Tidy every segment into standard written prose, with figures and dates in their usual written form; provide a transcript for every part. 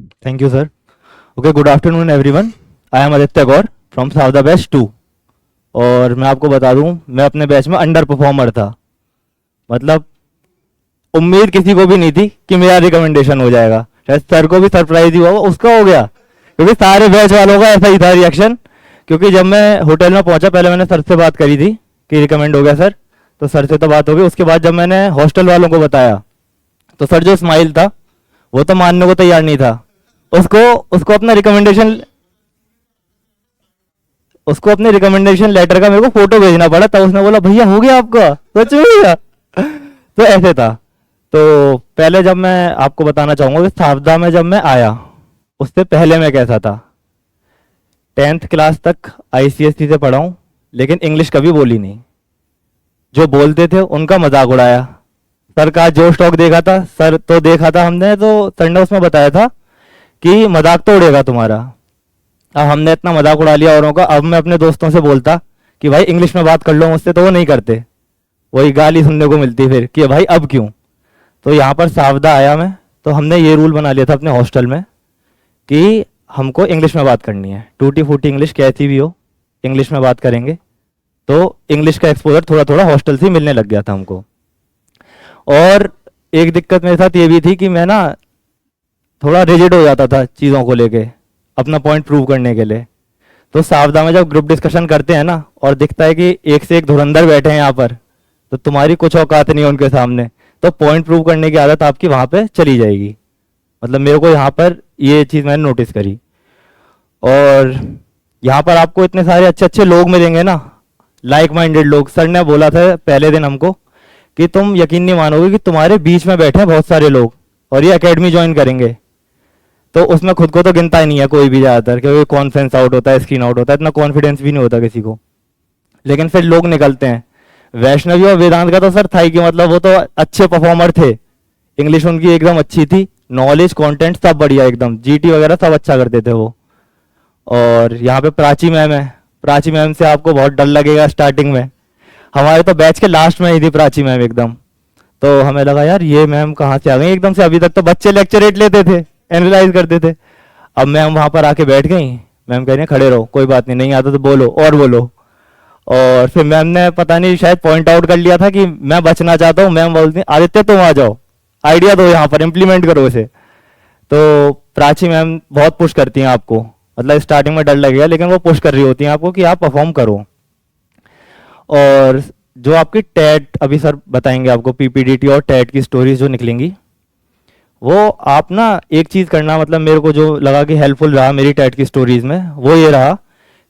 Thank you, sir. Okay, good afternoon, everyone. I am Aditya Gaur from Savda Batch 2. और मैं आपको बता दूं, मैं अपने बैच में अंडर परफॉर्मर था। मतलब उम्मीद किसी को भी नहीं थी कि मेरा रिकमेंडेशन हो जाएगा। शायद सर को भी सरप्राइज ही हुआ, उसका हो गया, क्योंकि सारे बैच वालों का ऐसा ही था रिएक्शन। क्योंकि जब मैं होटल में पहुंचा, पहले मैंने सर से बात करी थी कि रिकमेंड हो गया सर, तो सर से तो बात हो गई। उसके बाद जब मैंने हॉस्टल वालों को बताया, तो सर जो स्माइल था वो तो मानने को तैयार नहीं था। उसको उसको अपना रिकमेंडेशन उसको अपने रिकमेंडेशन लेटर का मेरे को फोटो भेजना पड़ा, तब उसने बोला भैया हो गया आपका, सच में हो गया। तो ऐसे था। तो पहले जब मैं आपको बताना चाहूंगा कि सावधा में जब मैं आया, उससे पहले मैं कैसा था। 10th क्लास तक आईसीएसई से पढ़ा हूं, लेकिन इंग्लिश कभी बोली नहीं। जो बोलते थे उनका मजाक उड़ाया। सर का जो स्टॉक देखा था, सर तो देखा था हमने, तो सर ने उसमें बताया था कि मजाक तो उड़ेगा तुम्हारा। अब हमने इतना मजाक उड़ा लिया औरों का। अब मैं अपने दोस्तों से बोलता कि भाई इंग्लिश में बात कर लो मुझसे, तो वो नहीं करते। वही गाली सुनने को मिलती फिर कि भाई अब क्यों। तो यहाँ पर सावधा आया मैं, तो हमने ये रूल बना लिया था अपने हॉस्टल में कि हमको इंग्लिश में बात करनी है। टूटी फूटी इंग्लिश कैसी भी हो, इंग्लिश में बात करेंगे। तो इंग्लिश का एक्सपोजर थोड़ा थोड़ा हॉस्टल से मिलने लग गया था हमको। और एक दिक्कत मेरे साथ ये भी थी कि मैं ना थोड़ा रिजिड हो जाता था चीज़ों को लेके, अपना पॉइंट प्रूव करने के लिए। तो सावधा में जब ग्रुप डिस्कशन करते हैं ना, और दिखता है कि एक से एक धुरंधर बैठे हैं यहाँ पर, तो तुम्हारी कुछ औकात नहीं है उनके सामने, तो पॉइंट प्रूव करने की आदत आपकी वहाँ पे चली जाएगी। मतलब मेरे को यहाँ पर ये चीज़ मैंने नोटिस करी। और यहाँ पर आपको इतने सारे अच्छे अच्छे लोग मिलेंगे ना, लाइक माइंडेड लोग। सर ने बोला था पहले दिन हमको कि तुम यकीन नहीं मानोगे कि तुम्हारे बीच में बैठे हैं बहुत सारे लोग, और ये एकेडमी ज्वाइन करेंगे। तो उसमें खुद को तो गिनता ही नहीं है कोई भी ज़्यादातर, क्योंकि कॉन्फ्रेंस आउट होता है, स्क्रीन आउट होता है, इतना कॉन्फिडेंस भी नहीं होता किसी को। लेकिन फिर लोग निकलते हैं। वैष्णवी और वेदांत का तो सर था ही कि मतलब वो तो अच्छे परफॉर्मर थे। इंग्लिश उनकी एकदम अच्छी थी, नॉलेज कंटेंट सब बढ़िया, एकदम जीटी वगैरह सब अच्छा करते थे वो। और यहाँ पे प्राची मैम है। प्राची मैम से आपको बहुत डर लगेगा स्टार्टिंग में। हमारे तो बैच के लास्ट में ही थी प्राची मैम एकदम। तो हमें लगा यार ये मैम कहाँ से आ गई एकदम से। अभी तक तो बच्चे लेक्चरेट लेते थे, एनालाइज करते थे। अब मैम वहां पर आके बैठ गई। मैम कह रही है खड़े रहो, कोई बात नहीं, नहीं आता तो बोलो और बोलो। और फिर मैम ने पता नहीं शायद पॉइंट आउट कर लिया था कि मैं बचना चाहता हूँ। मैम बोलती आदित्य तुम आ जाओ, आइडिया दो, यहाँ पर इम्प्लीमेंट करो इसे। तो प्राची मैम बहुत पुश करती हैं आपको। मतलब स्टार्टिंग में डर लगेगा, लेकिन वो पुश कर रही होती हैं आपको कि आप परफॉर्म करो। और जो आपकी टेट, अभी सर बताएंगे आपको पीपीडीटी और टेट की स्टोरीज जो निकलेंगी, वो आप ना एक चीज़ करना। मतलब मेरे को जो लगा कि हेल्पफुल रहा मेरी टेट की स्टोरीज में, वो ये रहा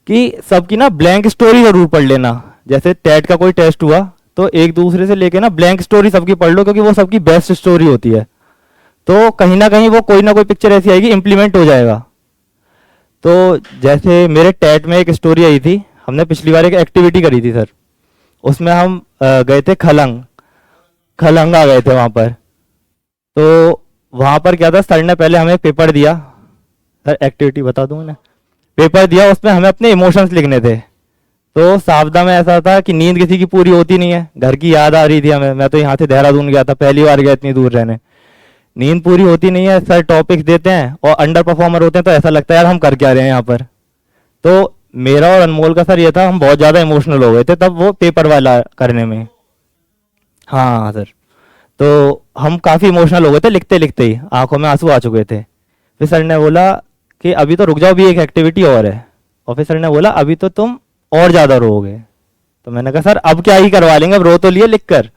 कि सबकी ना ब्लैंक स्टोरी जरूर पढ़ लेना। जैसे टेट का कोई टेस्ट हुआ, तो एक दूसरे से लेके ना ब्लैंक स्टोरी सबकी पढ़ लो, क्योंकि वो सबकी बेस्ट स्टोरी होती है। तो कहीं ना कहीं वो कोई ना कोई पिक्चर ऐसी आएगी, इंप्लीमेंट हो जाएगा। तो जैसे मेरे टेट में एक स्टोरी आई थी, हमने पिछली बार एक एक्टिविटी करी थी सर। उसमें हम गए थे खलंग, खलंगा गए थे वहाँ पर। तो वहाँ पर क्या था, सर ने पहले हमें पेपर दिया। सर एक्टिविटी बता दूँ ना, पेपर दिया, उसमें हमें अपने इमोशंस लिखने थे। तो सावधा में ऐसा था कि नींद किसी की पूरी होती नहीं है, घर की याद आ रही थी हमें। मैं तो यहाँ से देहरादून गया था, पहली बार गया इतनी दूर रहने। नींद पूरी होती नहीं है, सर टॉपिक्स देते हैं और अंडर परफॉर्मर होते हैं, तो ऐसा लगता है यार हम कर क्या रहे हैं यहाँ पर। तो मेरा और अनमोल का सर ये था, हम बहुत ज़्यादा इमोशनल हो गए थे तब वो पेपर वाला करने में। हाँ सर, तो हम काफ़ी इमोशनल हो गए थे लिखते लिखते ही, आंखों में आंसू आ चुके थे। फिर सर ने बोला कि अभी तो रुक जाओ, भी एक एक्टिविटी और है। और फिर सर ने बोला अभी तो तुम और ज़्यादा रोओगे। तो मैंने कहा सर अब क्या ही करवा लेंगे, अब रो तो लिए लिख कर।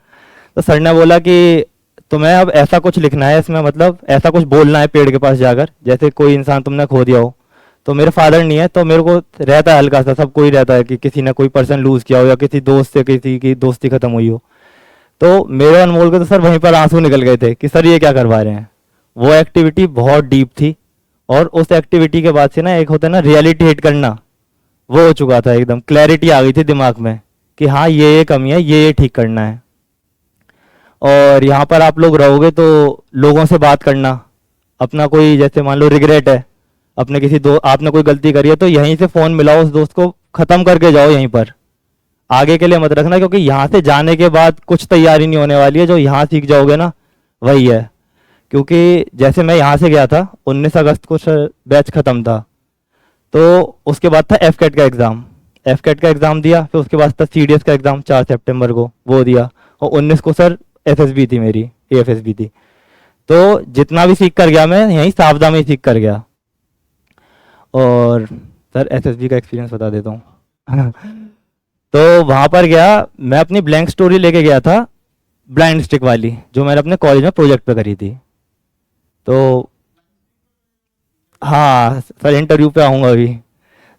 तो सर ने बोला कि तुम्हें अब ऐसा कुछ लिखना है इसमें, मतलब ऐसा कुछ बोलना है पेड़ के पास जाकर, जैसे कोई इंसान तुमने खो दिया हो। तो मेरे फादर नहीं है, तो मेरे को रहता है हल्का सा, सब कोई रहता है कि किसी ने कोई पर्सन लूज किया हो, या किसी दोस्त से किसी की दोस्ती खत्म हुई हो। तो मेरे अनमोल के तो सर वहीं पर आंसू निकल गए थे कि सर ये क्या करवा रहे हैं। वो एक्टिविटी बहुत डीप थी। और उस एक्टिविटी के बाद से ना एक होता है ना रियलिटी हिट करना, वो हो चुका था। एकदम क्लैरिटी आ गई थी दिमाग में कि हाँ ये कमी है, ये ठीक करना है। और यहाँ पर आप लोग रहोगे तो लोगों से बात करना। अपना कोई जैसे मान लो रिग्रेट है, अपने किसी आपने कोई गलती करी है, तो यहीं से फ़ोन मिलाओ उस दोस्त को, ख़त्म करके जाओ यहीं पर। आगे के लिए मत रखना, क्योंकि यहाँ से जाने के बाद कुछ तैयारी नहीं होने वाली है। जो यहाँ सीख जाओगे ना वही है। क्योंकि जैसे मैं यहाँ से गया था 19 अगस्त को बैच ख़त्म था, तो उसके बाद था एफ कैट का एग्ज़ाम। एफ कैट का एग्ज़ाम दिया, फिर उसके बाद था सी डी एस का एग्ज़ाम 4 सितंबर को, वो दिया। और 19 को सर एफ एस बी थी, मेरी ए एफ एस बी थी। तो जितना भी सीख कर गया मैं यहीं सावधा में ही सीख कर गया। और सर एस एस बी का एक्सपीरियंस बता देता हूँ। तो वहाँ पर गया, मैं अपनी ब्लैंक स्टोरी लेके गया था, ब्लाइंड स्टिक वाली, जो मैंने अपने कॉलेज में प्रोजेक्ट पे करी थी। तो हाँ सर, इंटरव्यू पे आऊँगा अभी।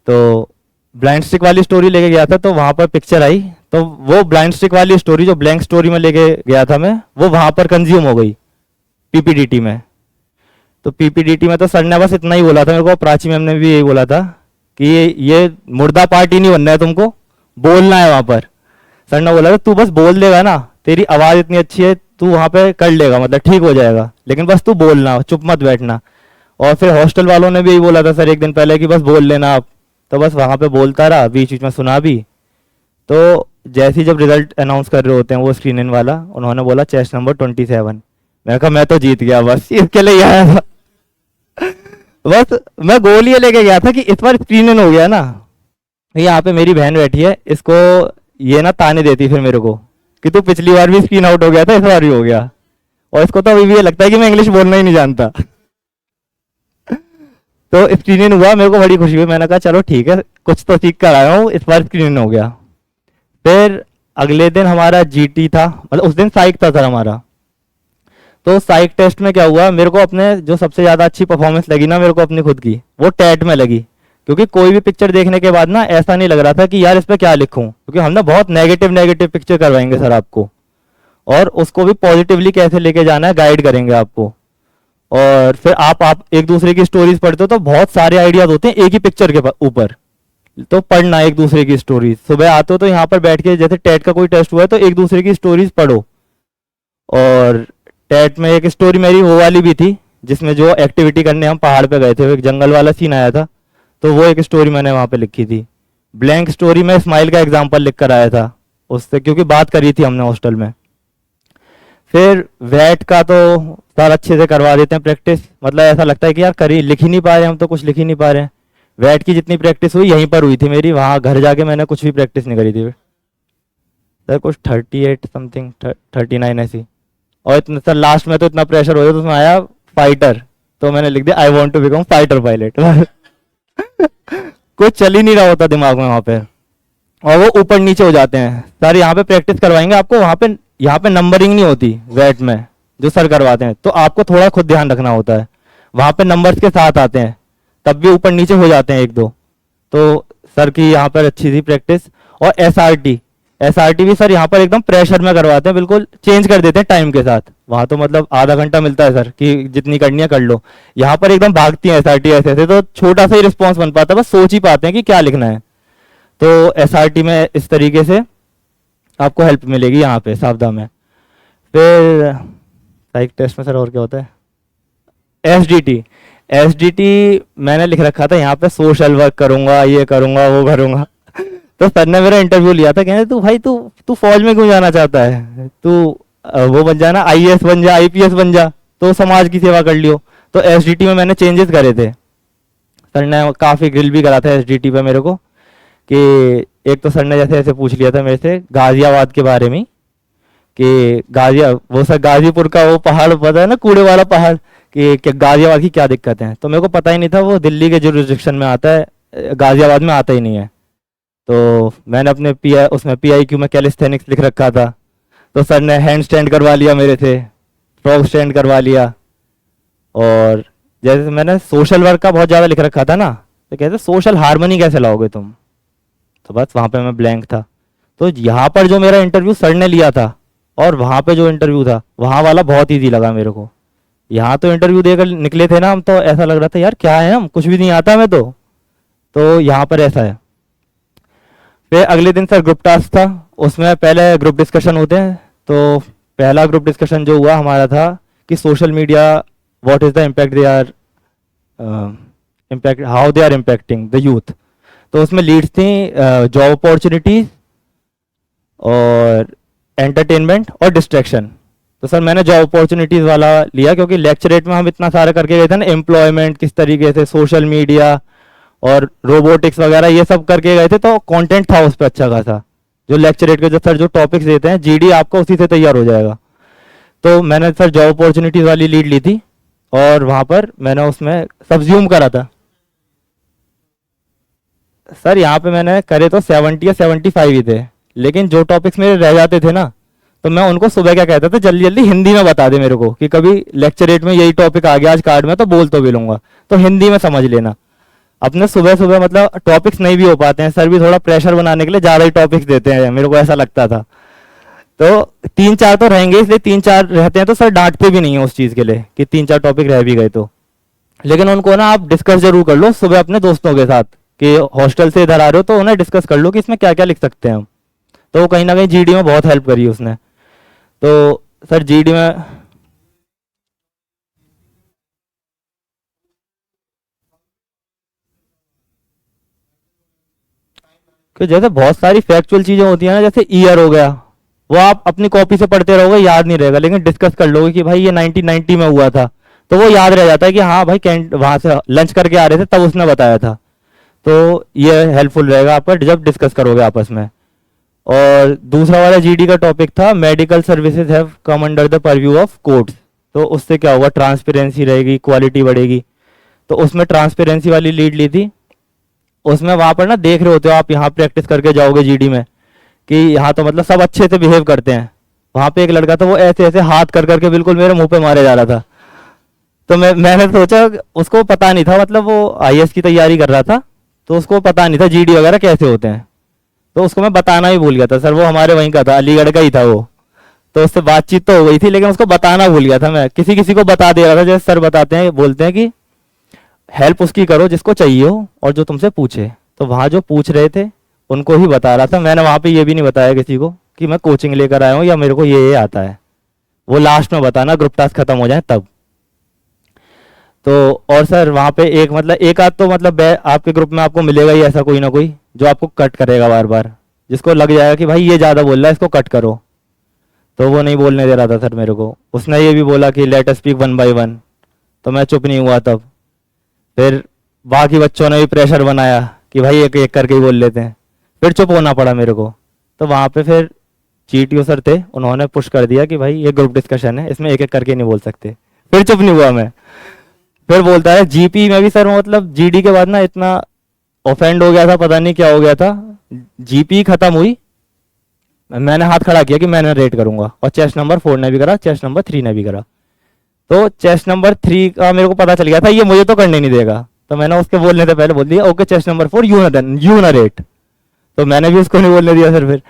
तो ब्लाइंड स्टिक वाली स्टोरी लेके गया था, तो वहाँ पर पिक्चर आई, तो वो ब्लाइंड स्टिक वाली स्टोरी जो ब्लैंक स्टोरी में लेके गया था मैं, वो वहाँ पर कंज्यूम हो गई पीपीडीटी में। तो पीपीडीटी में तो सर ने बस इतना ही बोला था मेरे को, प्राची मैम ने भी यही बोला था कि ये मुर्दा पार्टी नहीं बनना है तुमको, बोलना है वहाँ पर। सर ने बोला था तू बस बोल देगा ना, तेरी आवाज़ इतनी अच्छी है, तू वहाँ पे कर लेगा, मतलब ठीक हो जाएगा, लेकिन बस तू बोलना, चुप मत बैठना। और फिर हॉस्टल वालों ने भी यही बोला था सर एक दिन पहले कि बस बोल लेना आप। तो बस वहाँ पे बोलता रहा, बीच बीच में सुना भी। तो जैसे ही जब रिजल्ट अनाउंस कर रहे होते हैं वो स्क्रीन इन वाला, उन्होंने बोला चेस्ट नंबर 27। मैंने कहा मैं तो जीत गया, बस इसके लिए ही आया था। बस मैं गोल ये लेके गया था कि इस बार स्क्रीन इन हो गया ना। यहाँ पे मेरी बहन बैठी है, इसको ये ना ताने देती फिर मेरे को कि तू पिछली बार भी स्क्रीन आउट हो गया था, इस बार भी हो गया। और इसको तो अभी भी ये लगता है कि मैं इंग्लिश बोलना ही नहीं जानता। तो स्क्रीन इन हुआ, मेरे को बड़ी खुशी हुई। मैंने कहा चलो ठीक है, कुछ तो सीख कर आया हूँ, इस बार स्क्रीन इन हो गया। फिर अगले दिन हमारा जीटी था, मतलब उस दिन साइक था सर हमारा। तो साइक टेस्ट में क्या हुआ, मेरे को अपने जो सबसे ज़्यादा अच्छी परफॉर्मेंस लगी ना मेरे को अपनी खुद की, वो टैट में लगी। क्योंकि कोई भी पिक्चर देखने के बाद ना ऐसा नहीं लग रहा था कि यार इस पर क्या लिखूं, क्योंकि हमने बहुत नेगेटिव नेगेटिव पिक्चर करवाएंगे सर आपको, और उसको भी पॉजिटिवली कैसे लेके जाना है गाइड करेंगे आपको। और फिर आप एक दूसरे की स्टोरीज पढ़ते हो तो बहुत सारे आइडियाज होते हैं एक ही पिक्चर के ऊपर। तो पढ़ना एक दूसरे की स्टोरीज, सुबह आते हो तो यहाँ पर बैठ के जैसे टेट का कोई टेस्ट हुआ है तो एक दूसरे की स्टोरीज पढ़ो। और टेट में एक स्टोरी मेरी वो वाली भी थी, जिसमें जो एक्टिविटी करने हम पहाड़ पे गए थे, एक जंगल वाला सीन आया था, तो वो एक स्टोरी मैंने वहाँ पे लिखी थी। ब्लैंक स्टोरी में स्माइल का एग्जाम्पल लिख कर आया था उससे, क्योंकि बात करी थी हमने हॉस्टल में। फिर वैट का तो सर अच्छे से करवा देते हैं प्रैक्टिस, मतलब ऐसा लगता है कि यार करी लिख ही नहीं पा रहे हम, तो कुछ लिख ही नहीं पा रहे हैं। वैट की जितनी प्रैक्टिस हुई यहीं पर हुई थी मेरी, वहाँ घर जाके मैंने कुछ भी प्रैक्टिस नहीं करी थी सर। कुछ 38 समथिंग 39 ऐसी। और इतना सर लास्ट में तो इतना प्रेशर हो गया, तो उसमें आया फाइटर, तो मैंने लिख दिया I want to become fighter pilot. कुछ चल ही नहीं रहा होता दिमाग में वहाँ पे, और वो ऊपर नीचे हो जाते हैं सर। यहाँ पे प्रैक्टिस करवाएंगे आपको, वहाँ पे यहाँ पे नंबरिंग नहीं होती वैट में जो सर करवाते हैं, तो आपको थोड़ा खुद ध्यान रखना होता है। वहाँ पे नंबर्स के साथ आते हैं, तब भी ऊपर नीचे हो जाते हैं एक दो। तो सर की यहाँ पर अच्छी थी प्रैक्टिस। और एसआरटी भी सर यहाँ पर एकदम प्रेशर में करवाते हैं, बिल्कुल चेंज कर देते हैं टाइम के साथ। वहाँ तो मतलब आधा घंटा मिलता है सर कि जितनी करनी है कर लो, यहाँ पर एकदम भागती है एसआरटी ऐसे ऐसे, तो छोटा सा ही रिस्पॉन्स बन पाता है, बस सोच ही पाते हैं कि क्या लिखना है। तो एसआरटी में इस तरीके से आपको हेल्प मिलेगी यहाँ पे सावधा में। फिर साइक टेस्ट में सर और क्या होता है, एसडीटी मैंने लिख रखा था यहाँ पे सोशल वर्क करूंगा, ये करूंगा वो करूंगा। तो सर ने मेरा इंटरव्यू लिया था, कहने तू भाई तू फौज में क्यों जाना चाहता है, तू वो बन जाना आईएएस बन जा, आईपीएस बन जा, तो समाज की सेवा कर लियो। तो एसडीटी में मैंने चेंजेस करे थे, सर ने काफ़ी ग्रिल भी करा था एसडीटी पे मेरे को। कि एक तो सर ने जैसे ऐसे पूछ लिया था मेरे से गाजियाबाद के बारे में, कि वो सर गाजीपुर का वो पहाड़ पता है ना, कूड़े वाला पहाड़, कि गाजियाबाद की क्या दिक्कत है। तो मेरे को पता ही नहीं था वो दिल्ली के जुरिस्डिक्शन में आता है, गाजियाबाद में आता ही नहीं है। तो मैंने अपने उसमें पीआईक्यू में कैलिस्थेनिक्स लिख रखा था, तो सर ने हैंड स्टैंड करवा लिया मेरे से, फ्रॉग स्टैंड करवा लिया। और जैसे मैंने सोशल वर्क का बहुत ज़्यादा लिख रखा था ना, तो कहते सोशल हार्मनी कैसे लाओगे तुम, तो बस वहाँ पे मैं ब्लैंक था। तो यहाँ पर जो मेरा इंटरव्यू सर ने लिया था और वहाँ पे जो इंटरव्यू था वहाँ वाला बहुत ईजी लगा मेरे को। यहाँ तो इंटरव्यू देकर निकले थे ना हम, तो ऐसा लग रहा था यार क्या है, हम कुछ भी नहीं आता हमें तो यहाँ पर ऐसा है। फिर अगले दिन सर ग्रुप टास्क था, उसमें पहले ग्रुप डिस्कशन होते हैं। तो पहला ग्रुप डिस्कशन जो हुआ हमारा था कि social media what is the impact they are impact how they are impacting the youth. तो उसमें लीड्स थी जॉब अपॉर्चुनिटीज और एंटरटेनमेंट और डिस्ट्रैक्शन। तो सर मैंने जॉब अपॉर्चुनिटीज वाला लिया, क्योंकि लेक्चरेट में हम इतना सारा करके गए थे ना, एम्प्लॉयमेंट किस तरीके से, सोशल मीडिया और रोबोटिक्स वगैरह ये सब करके गए थे, तो कंटेंट था उस पर अच्छा खासा। जो लेक्चरेट के जो सर जो टॉपिक्स देते हैं, जीडी आपका उसी से तैयार हो जाएगा। तो मैंने सर जॉब अपॉर्चुनिटीज वाली लीड ली थी, और वहां पर मैंने उसमें सब्ज्यूम करा था। सर यहाँ पे मैंने करे तो 70 या 75 ही थे, लेकिन जो टॉपिक्स मेरे रह जाते थे ना, तो मैं उनको सुबह क्या कहता था, जल्दी जल्दी हिंदी में बता दे मेरे को, कि कभी लेक्चरेट में यही टॉपिक आ गया आज कार्ड में, तो बोल तो भी लूंगा, तो हिंदी में समझ लेना। अपने सुबह सुबह मतलब टॉपिक्स नहीं भी हो पाते हैं, सर भी थोड़ा प्रेशर बनाने के लिए ज़्यादा ही टॉपिक्स देते हैं, मेरे को ऐसा लगता था। तो 3-4 तो रहेंगे, इसलिए 3-4 रहते हैं तो सर डांटते भी नहीं है उस चीज़ के लिए कि 3-4 टॉपिक रह भी गए तो। लेकिन उनको ना आप डिस्कस जरूर कर लो सुबह अपने दोस्तों के साथ, कि हॉस्टल से इधर आ रहे हो, तो उन्हें डिस्कस कर लो कि इसमें क्या क्या लिख सकते हैं हम। तो वो कहीं ना कहीं जीडी में बहुत हेल्प करी उसने। तो सर जीडी में कि जैसे बहुत सारी फैक्चुअल चीजें होती है ना, जैसे ईयर हो गया, वो आप अपनी कॉपी से पढ़ते रहोगे याद नहीं रहेगा, लेकिन डिस्कस कर लोगे कि भाई ये 1990 में हुआ था, तो वो याद रह जाता है कि हाँ भाई कैंट वहां से लंच करके आ रहे थे तब उसने बताया था। तो ये हेल्पफुल रहेगा आपका जब डिस्कस करोगे आपस में। और दूसरा वाला जीडी का टॉपिक था, medical services have come under the purview of courts. तो उससे क्या होगा, ट्रांसपेरेंसी रहेगी, क्वालिटी बढ़ेगी। तो उसमें ट्रांसपेरेंसी वाली लीड ली थी। उसमें वहां पर ना देख रहे होते हो आप, यहाँ प्रैक्टिस करके जाओगे जीडी में, कि यहाँ तो मतलब सब अच्छे से बिहेव करते हैं। वहां पे एक लड़का था, वो ऐसे ऐसे हाथ कर करके बिल्कुल मेरे मुंह पे मारे जा रहा था। तो मैंने सोचा, उसको पता नहीं था, मतलब वो आईएएस की तैयारी कर रहा था, तो उसको पता नहीं था जीडी वगैरह कैसे होते हैं। तो उसको मैं बताना ही भूल गया था सर, वो हमारे वहीं का था, अलीगढ़ का ही था वो। तो उससे बातचीत तो हो गई थी, लेकिन उसको बताना भूल गया था। मैं किसी किसी को बता दे रहा था, जैसे सर बताते हैं, बोलते हैं कि हेल्प उसकी करो जिसको चाहिए हो और जो तुमसे पूछे। तो वहां जो पूछ रहे थे उनको ही बता रहा था। मैंने वहां पे ये भी नहीं बताया किसी को कि मैं कोचिंग लेकर आया हूँ या मेरे को ये आता है। वो लास्ट में बताना, ग्रुप टास्क खत्म हो जाए तब। तो और सर वहां पे एक मतलब एक आध तो मतलब आपके ग्रुप में आपको मिलेगा ही ऐसा कोई ना कोई, जो आपको कट करेगा बार बार, जिसको लग जाएगा कि भाई ये ज्यादा बोल रहा है, इसको कट करो। तो वो नहीं बोलने दे रहा था सर मेरे को। उसने ये भी बोला कि let us speak one by one. तो मैं चुप नहीं हुआ तब। फिर बाकी बच्चों ने भी प्रेशर बनाया कि भाई एक एक करके ही बोल लेते हैं। फिर चुप होना पड़ा मेरे को। तो वहां पे फिर चीटीओ सर थे, उन्होंने पुश कर दिया कि भाई ये ग्रुप डिस्कशन है, इसमें एक एक करके नहीं बोल सकते। फिर चुप नहीं हुआ मैं। फिर बोलता है जीपी में भी सर, मतलब जीडी के बाद ना इतना ऑफेंड हो गया था, पता नहीं क्या हो गया था। जीपी खत्म हुई, मैंने हाथ खड़ा किया कि मैंने रेट करूंगा, और चेस्ट नंबर 4 ने भी करा, चेस्ट नंबर 3 ने भी करा। तो चेस्ट नंबर 3 का मेरे को पता चल गया था ये मुझे तो करने नहीं देगा। तो मैंने उसके बोलने से पहले बोल दिया, ओके चेस्ट नंबर 4 यू ना रेट। तो मैंने भी उसको नहीं बोलने दिया सर फिर।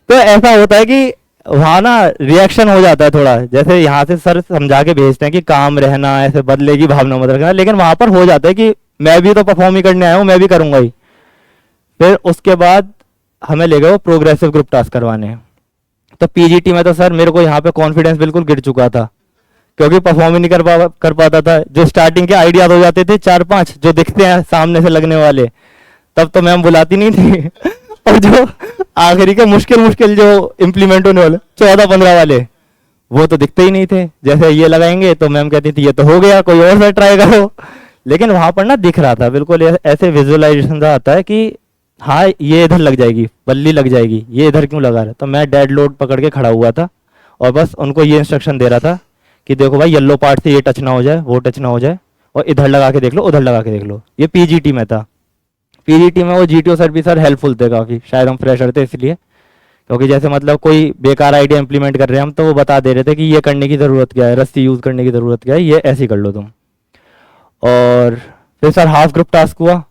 तो ऐसा होता है कि वहां ना रिएक्शन हो जाता है थोड़ा, जैसे यहाँ से सर समझा के भेजते हैं कि काम रहना, ऐसे बदले की भावना मत रखना, लेकिन वहां पर हो जाता है कि मैं भी तो परफॉर्म ही करने आया हूँ, मैं भी करूंगा ही। फिर उसके बाद हमें ले गए वो प्रोग्रेसिव ग्रुप टास्क करवाने। तो पीजीटी में तो सर मेरे को यहाँ पे कॉन्फिडेंस बिल्कुल गिर चुका था, क्योंकि परफॉर्म ही नहीं कर पाता था। जो स्टार्टिंग के आइडियाज हो जाते थे 4-5 जो दिखते हैं सामने से लगने वाले, तब तो मैम बुलाती नहीं थी। और जो आखिरी के मुश्किल मुश्किल जो इम्प्लीमेंट होने वाले 14-15 वाले, वो तो दिखते ही नहीं थे। जैसे ये लगाएंगे तो मैम कहती थी ये तो हो गया, कोई और सा ट्राई करो। लेकिन वहां पर ना दिख रहा था बिल्कुल, ऐसे विजुअलाइजेशन आता है कि हाँ ये इधर लग जाएगी, बल्ली लग जाएगी, ये इधर क्यों लगा रहा है। तो मैं डेड लोड पकड़ के खड़ा हुआ था, और बस उनको ये इंस्ट्रक्शन दे रहा था कि देखो भाई येलो पार्ट से ये टच ना हो जाए, वो टच ना हो जाए, और इधर लगा के देख लो, उधर लगा के देख लो। ये पीजीटी में था। पीजीटी में वो जीटीओ सर भी सर हेल्पफुल थे काफ़ी, शायद हम फ्रेशर थे इसलिए। क्योंकि जैसे मतलब कोई बेकार आइडिया इंप्लीमेंट कर रहे हैं हम, तो वो बता दे रहे थे कि ये करने की ज़रूरत क्या है, रस्सी यूज़ करने की ज़रूरत क्या है, ये ऐसे ही कर लो तुम। और फिर सर हाफ ग्रुप टास्क हुआ।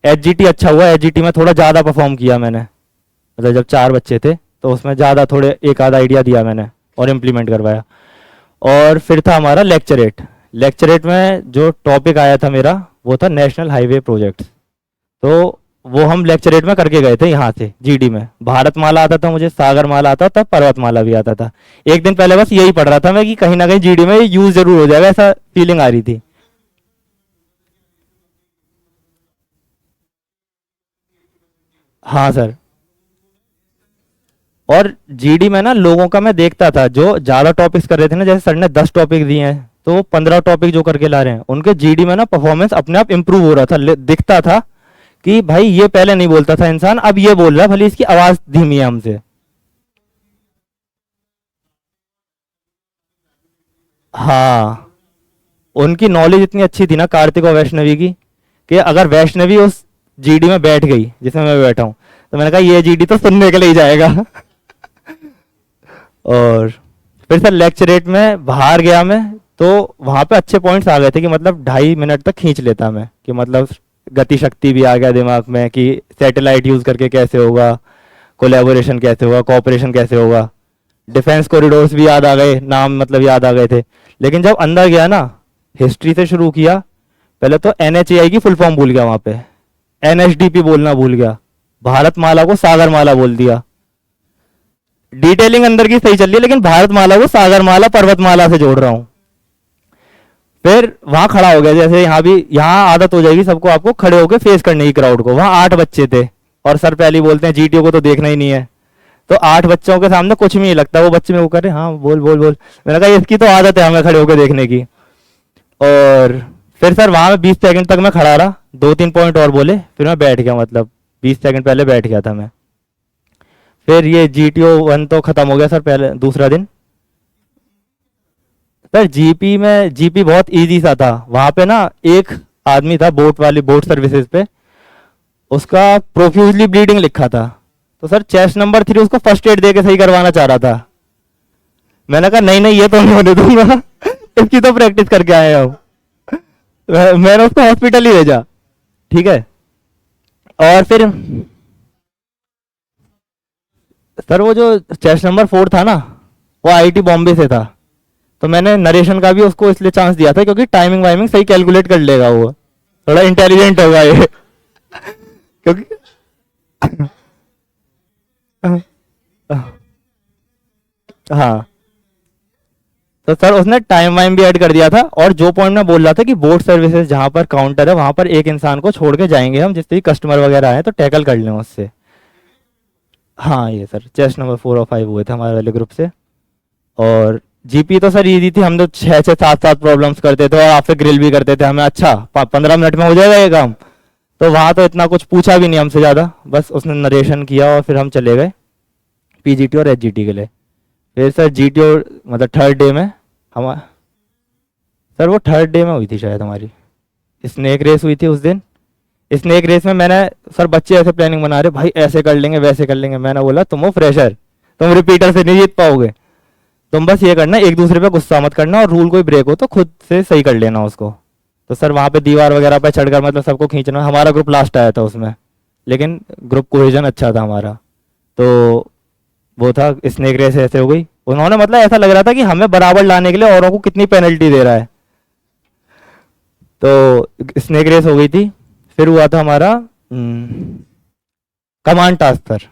एचजीटी अच्छा हुआ, एचजीटी में थोड़ा ज़्यादा परफॉर्म किया मैंने, मतलब जब 4 बच्चे थे तो उसमें ज़्यादा थोड़े एक आधा आइडिया दिया मैंने और इम्प्लीमेंट करवाया। और फिर था हमारा लेक्चरेट। लेक्चरेट में जो टॉपिक आया था मेरा, वो था नेशनल हाईवे प्रोजेक्ट। तो वो हम लेक्चरेट में करके गए थे यहाँ से जीडी में। भारत माला आता था मुझे, सागर माला आता था, पर्वत माला भी आता था। एक दिन पहले बस यही पढ़ रहा था मैं कि कहीं ना कहीं जीडी में यूज जरूर हो जाएगा, ऐसा फीलिंग आ रही थी। हाँ सर। और जीडी में ना लोगों का मैं देखता था, जो ज्यादा टॉपिक्स कर रहे थे ना, जैसे सर ने 10 टॉपिक दिए हैं तो वो 15 टॉपिक जो करके ला रहे हैं, उनके जीडी में ना परफॉर्मेंस अपने आप इंप्रूव हो रहा था, दिखता था कि भाई ये पहले नहीं बोलता था इंसान, अब ये बोल रहा है, भले इसकी आवाज धीमी है हमसे। हाँ, उनकी नॉलेज इतनी अच्छी थी ना कार्तिक और वैष्णवी की, कि अगर वैष्णवी उस जीडी में बैठ गई जिसमें मैं बैठा हूँ, तो मैंने कहा ये जीडी तो सुनने के लिए ही जाएगा। और फिर सर लेक्चरेट में बाहर गया मैं, तो वहां पे अच्छे पॉइंट्स आ गए थे कि मतलब 2.5 मिनट तक खींच लेता मैं, कि मतलब गति शक्ति भी आ गया दिमाग में कि सैटेलाइट यूज करके कैसे होगा, कोलैबोरेशन कैसे होगा, कोऑपरेशन कैसे होगा, डिफेंस कॉरिडोर्स भी याद आ गए, नाम मतलब याद आ गए थे। लेकिन जब अंदर गया ना, हिस्ट्री से शुरू किया, पहले तो एनएचएआई की फुल फॉर्म भूल गया, वहां पे एनएचडीपी बोलना भूल गया, भारत माला को सागर माला बोल दिया। डिटेलिंग अंदर की सही चल रही है, लेकिन भारत माला को सागर माला पर्वत माला से जोड़ रहा हूं। फिर वहां खड़ा हो गया, जैसे यहाँ भी, यहाँ आदत हो जाएगी सबको, आपको खड़े होकर फेस करने की क्राउड को। वहां 8 बच्चे थे और सर पहले ही बोलते हैं जीटीओ को तो देखना ही नहीं है, तो 8 बच्चों के सामने कुछ भी नहीं लगता, वो बच्चे में वो कर रहे हाँ बोल बोल बोल। मैंने कहा इसकी तो आदत है हमें खड़े होकर देखने की। और फिर सर वहां में 20 सेकंड तक मैं खड़ा रहा, 2-3 पॉइंट और बोले, फिर मैं बैठ गया, मतलब 20 सेकंड पहले बैठ गया था मैं। फिर ये GTO 1 तो खत्म हो गया सर पहले दूसरा दिन। सर जीपी में, जीपी बहुत इजी सा था। वहां पे ना एक आदमी था बोट वाली, बोट सर्विसेज पे, उसका प्रोफ्यूजली ब्लीडिंग लिखा था, तो सर चेस्ट नंबर 3 उसको फर्स्ट एड दे के सही करवाना चाह रहा था। मैंने कहा नहीं नहीं ये तो नहीं होने दूंगा, इसकी तो प्रैक्टिस करके आए हो। मैंने उसको हॉस्पिटल ही भेजा, ठीक है। और फिर सर वो जो चेस्ट नंबर 4 था ना, वो आईआईटी बॉम्बे से था, तो मैंने नरेशन का भी उसको इसलिए चांस दिया था क्योंकि टाइमिंग वाइमिंग सही कैलकुलेट कर लेगा, वो थोड़ा इंटेलिजेंट होगा ये। क्योंकि हाँ, तो सर उसने टाइम वाइम भी ऐड कर दिया था। और जो पॉइंट मैं बोल रहा था कि बोट सर्विसेज जहां पर काउंटर है, वहां पर एक इंसान को छोड़ के जाएंगे हम, जिससे कस्टमर वगैरह आए तो टैकल कर लें उससे। हाँ ये सर चेस्ट नंबर 4 और 5 हुए थे हमारे वाले ग्रुप से। और जीपी तो सर इजी थी, हम तो 6-7 प्रॉब्लम्स करते थे और आपसे ग्रिल भी करते थे हमें, अच्छा 15 मिनट में हो जाएगा ये काम। तो वहां तो इतना कुछ पूछा भी नहीं हमसे ज्यादा, बस उसने नरेशन किया और फिर हम चले गए पीजीटी और एचजीटी के लिए। फिर सर जीटीओ मतलब थर्ड डे में हम, सर वो थर्ड डे में हुई थी शायद हमारी, स्नेक रेस हुई थी उस दिन। स्नेक रेस में मैंने, सर बच्चे ऐसे प्लानिंग बना रहे भाई ऐसे कर लेंगे वैसे कर लेंगे, मैंने बोला तुम हो फ्रेशर, तुम रिपीटर से नहीं जीत पाओगे, तुम बस ये करना एक दूसरे पे गुस्सा मत करना, और रूल कोई ब्रेक हो तो खुद से सही कर लेना उसको। तो सर वहां पे दीवार वगैरह पे चढ़कर मतलब सबको खींचना, हमारा ग्रुप लास्ट आया था उसमें, लेकिन ग्रुप कोहेजन अच्छा था हमारा। तो वो था स्नेक रेस ऐसे हो गई, उन्होंने मतलब ऐसा लग रहा था कि हमें बराबर लाने के लिए औरों को कितनी पेनल्टी दे रहा है। तो स्नेक रेस हो गई थी। फिर हुआ था हमारा command task. Sir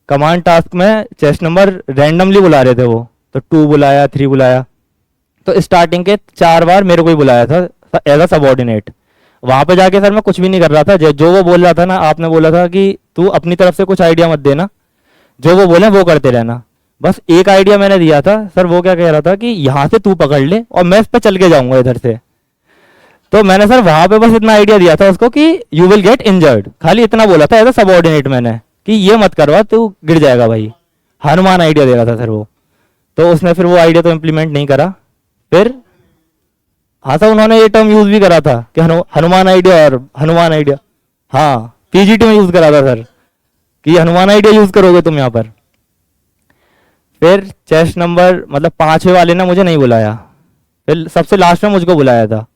command task में चेस्ट नंबर रैंडमली बुला रहे थे वो, तो 2 बुलाया 3 बुलाया, तो स्टार्टिंग के 4 बार मेरे को ही बुलाया था एज अ सबॉर्डिनेट। वहां पे जाके सर मैं कुछ भी नहीं कर रहा था, जो वो बोल रहा था ना, आपने बोला था कि तू अपनी तरफ से कुछ आइडिया मत देना, जो वो बोले वो करते रहना। बस एक आइडिया मैंने दिया था सर, वो क्या कह रहा था कि यहाँ से तू पकड़ ले और मैं इस पे चल के जाऊंगा इधर से। तो मैंने सर वहां पे बस इतना आइडिया दिया था उसको कि यू विल गेट इंजर्ड, खाली इतना बोला था एज अ सबॉर्डिनेट मैंने, कि ये मत करवा तू गिर जाएगा भाई। हनुमान आइडिया दे रहा था सर वो, तो उसने फिर वो आइडिया तो इम्प्लीमेंट नहीं करा। फिर हाँ सर उन्होंने ये टर्म यूज भी करा था कि हनुमान आइडिया और हनुमान आइडिया, हाँ पीजीटी में यूज करा था सर कि हनुमान आइडिया यूज करोगे तुम यहाँ पर। फिर चेस्ट नंबर मतलब 5वें वाले ने मुझे नहीं बुलाया, फिर सबसे लास्ट में मुझको बुलाया था।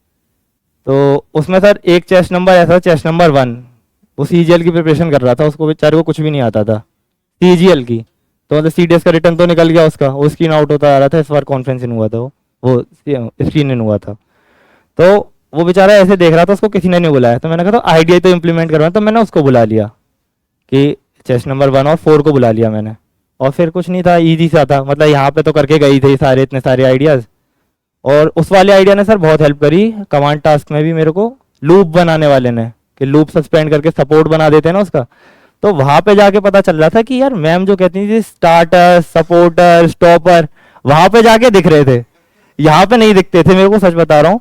तो उसमें सर एक चेस्ट नंबर ऐसा, चेस्ट नंबर 1, वो सीजीएल की प्रिपरेशन कर रहा था, उसको बेचारे को कुछ भी नहीं आता था सीजीएल की, तो मतलब सीडीएस का रिटर्न तो निकल गया उसका, वो स्क्रीन आउट होता आ रहा था। इस बार कॉन्फ्रेंस इन हुआ था, वो स्क्रीन इन हुआ था, तो वो बेचारा ऐसे देख रहा था, उसको किसी ने नहीं बुलाया। तो मैंने कहा तो आइडिया तो इम्प्लीमेंट करवाना, तो मैंने उसको बुला लिया कि चेस्ट नंबर 1 और 4 को बुला लिया मैंने। और फिर कुछ नहीं था, ईजी सा था, मतलब यहाँ पे तो करके गई थी सारे इतने सारे आइडियाज। और उस वाले आइडिया ने सर बहुत हेल्प करी कमांड टास्क में भी मेरे को, लूप बनाने वाले ने, कि लूप सस्पेंड करके सपोर्ट बना देते हैं ना उसका, तो वहां पे जाके पता चल रहा था कि यार मैम जो कहती थी स्टार्टर, सपोर्टर, स्टॉपर, वहां पे जाके दिख रहे थे, यहाँ पे नहीं दिखते थे। मेरे को सच बता रहा हूँ,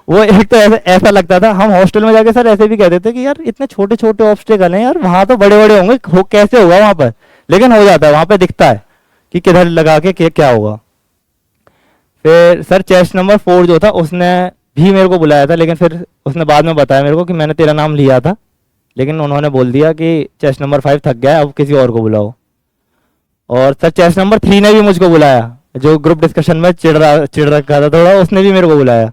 वो एक तो ऐसा लगता था। हम हॉस्टल में जाके सर ऐसे भी कहते थे कि यार इतने छोटे छोटे ऑब्स्टेकल हैं यार, वहां तो बड़े बड़े होंगे, कैसे होगा वहां पर, लेकिन हो जाता है, वहां पे दिखता है कि किधर लगा के क्या होगा। फिर सर चेस्ट नंबर 4 जो था उसने भी मेरे को बुलाया था, लेकिन फिर उसने बाद में बताया मेरे को कि मैंने तेरा नाम लिया था, लेकिन उन्होंने बोल दिया कि चेस्ट नंबर 5 थक गया है, अब किसी और को बुलाओ। और सर चेस्ट नंबर 3 ने भी मुझको बुलाया, जो ग्रुप डिस्कशन में चिढ़ रखा था थोड़ा, उसने भी मेरे को बुलाया।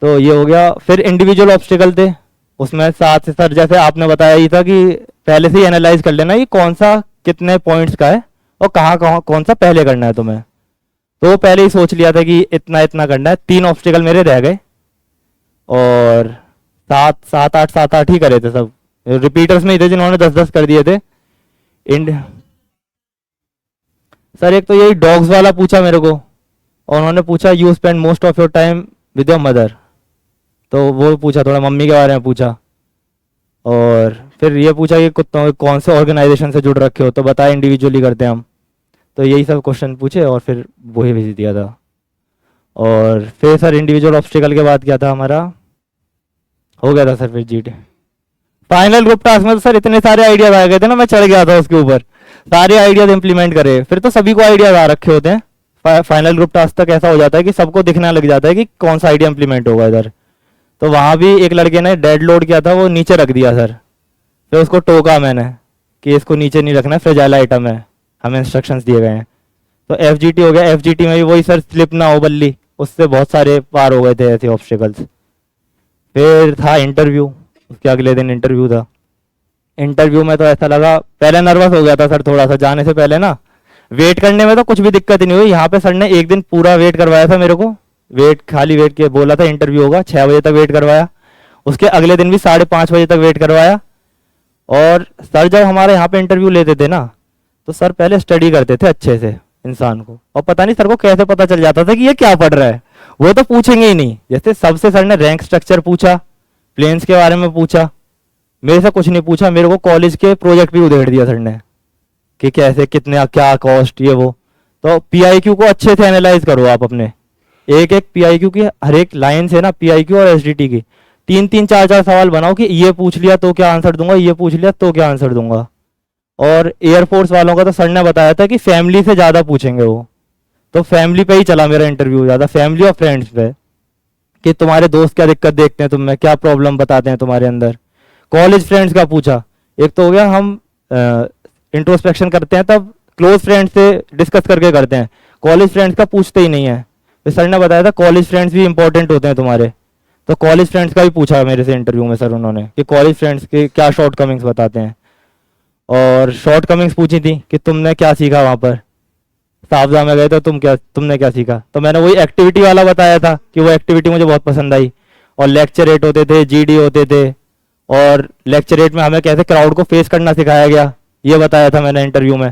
तो ये हो गया। फिर इंडिविजुअल ऑब्स्टिकल थे, उसमें साथ से सर जैसे आपने बताया ही था कि पहले से ही एनालाइज कर लेना कि कौन सा कितने पॉइंट्स का है और कहाँ कौन सा पहले करना है तुम्हें। तो पहले ही सोच लिया था कि इतना इतना करना है। 3 ऑब्स्टिकल मेरे रह गए और 7 8 ही करे थे सब, रिपीटर्स में ही थे जिन्होंने 10 10 कर दिए थे। इंड सर एक तो यही डॉग्स वाला पूछा मेरे को, और उन्होंने पूछा you spend most of your time with your mother, तो वो पूछा, थोड़ा मम्मी के बारे में पूछा। और फिर ये पूछा कि कुत्तों कौन से ऑर्गेनाइजेशन से जुड़ रखे हो, तो बताया इंडिविजुअली करते हैं हम। तो यही सब क्वेश्चन पूछे और फिर वो ही भेज दिया था। और फिर सर इंडिविजुअल ऑब्स्टिकल के बाद क्या था हमारा, हो गया था सर फिर जीटी। फाइनल ग्रुप टास्क में तो सर इतने सारे आइडियाज आ गए थे ना, मैं चढ़ गया था उसके ऊपर, सारे आइडियाज इंप्लीमेंट करे। फिर तो सभी को आइडियाज आ रखे होते हैं, फाइनल ग्रुप टास्क तक ऐसा हो जाता है कि सबको दिखना लग जाता है कि कौन सा आइडिया इंप्लीमेंट होगा इधर। तो वहां भी एक लड़के ने डेड लोड किया था, वो नीचे रख दिया सर। फिर उसको टोका मैंने कि इसको नीचे नहीं रखना, फ्रेजाइल आइटम है, हमें इंस्ट्रक्शंस दिए गए हैं। तो एफजीटी हो गया, एफजीटी में भी वही सर, स्लिप ना हो बल्ली, उससे बहुत सारे पार हो गए थे ऐसे ऑब्स्टिकल्स। फिर था इंटरव्यू, उसके अगले दिन इंटरव्यू था। इंटरव्यू में तो ऐसा लगा, पहले नर्वस हो गया था सर थोड़ा सा, जाने से पहले ना। वेट करने में तो कुछ भी दिक्कत ही नहीं हुई, यहाँ पे सर ने एक दिन पूरा वेट करवाया था मेरे को, वेट खाली वेट के बोला था इंटरव्यू होगा, 6 बजे तक वेट करवाया। उसके अगले दिन भी 5:30 बजे तक वेट करवाया। और सर जब हमारे यहाँ पे इंटरव्यू लेते थे ना, तो सर पहले स्टडी करते थे अच्छे से इंसान को, और पता नहीं सर को कैसे पता चल जाता था कि ये क्या पढ़ रहा है, वो तो पूछेंगे ही नहीं। जैसे सबसे सर ने रैंक स्ट्रक्चर पूछा, प्लेन्स के बारे में पूछा, मेरे से कुछ नहीं पूछा, मेरे को कॉलेज के प्रोजेक्ट भी उधेड़ दिया सर ने कि कैसे कितने क्या कॉस्ट ये वो। तो पीआईक्यू को अच्छे से एनालाइज करो आप अपने, एक एक पीआईक्यू की हर एक लाइन से ना, पीआईक्यू और एसडीटी की 3 3 4 4 सवाल बनाओ कि ये पूछ लिया तो क्या आंसर दूंगा, ये पूछ लिया तो क्या आंसर दूंगा। और एयरफोर्स वालों का तो सर ने बताया था कि फैमिली से ज्यादा पूछेंगे वो, तो फैमिली पे ही चला मेरा इंटरव्यू, ज्यादा फैमिली और फ्रेंड्स पे, कि तुम्हारे दोस्त क्या दिक्कत देखते हैं तुम्हें, क्या प्रॉब्लम बताते हैं तुम्हारे अंदर। कॉलेज फ्रेंड्स का पूछा, एक तो हो गया हम इंट्रोस्पेक्शन करते हैं तब क्लोज फ्रेंड्स से डिस्कस करके करते हैं, कॉलेज फ्रेंड्स का पूछते ही नहीं है। तो सर ने बताया था कॉलेज फ्रेंड्स भी इंपॉर्टेंट होते हैं तुम्हारे, तो कॉलेज फ्रेंड्स का भी पूछा मेरे से इंटरव्यू में सर उन्होंने कि कॉलेज फ्रेंड्स के क्या शॉर्ट कमिंग्स बताते हैं। और शॉर्ट कमिंग्स पूछी थी कि तुमने क्या सीखा वहां पर, साफजा में गए तो तुमने क्या सीखा। तो मैंने वही एक्टिविटी वाला बताया था कि वो एक्टिविटी मुझे बहुत पसंद आई। और लेक्चर 8 होते थे, जीडी होते थे, और लेक्चर 8 में हमें कैसे क्राउड को फेस करना सिखाया गया, ये बताया था मैंने इंटरव्यू में।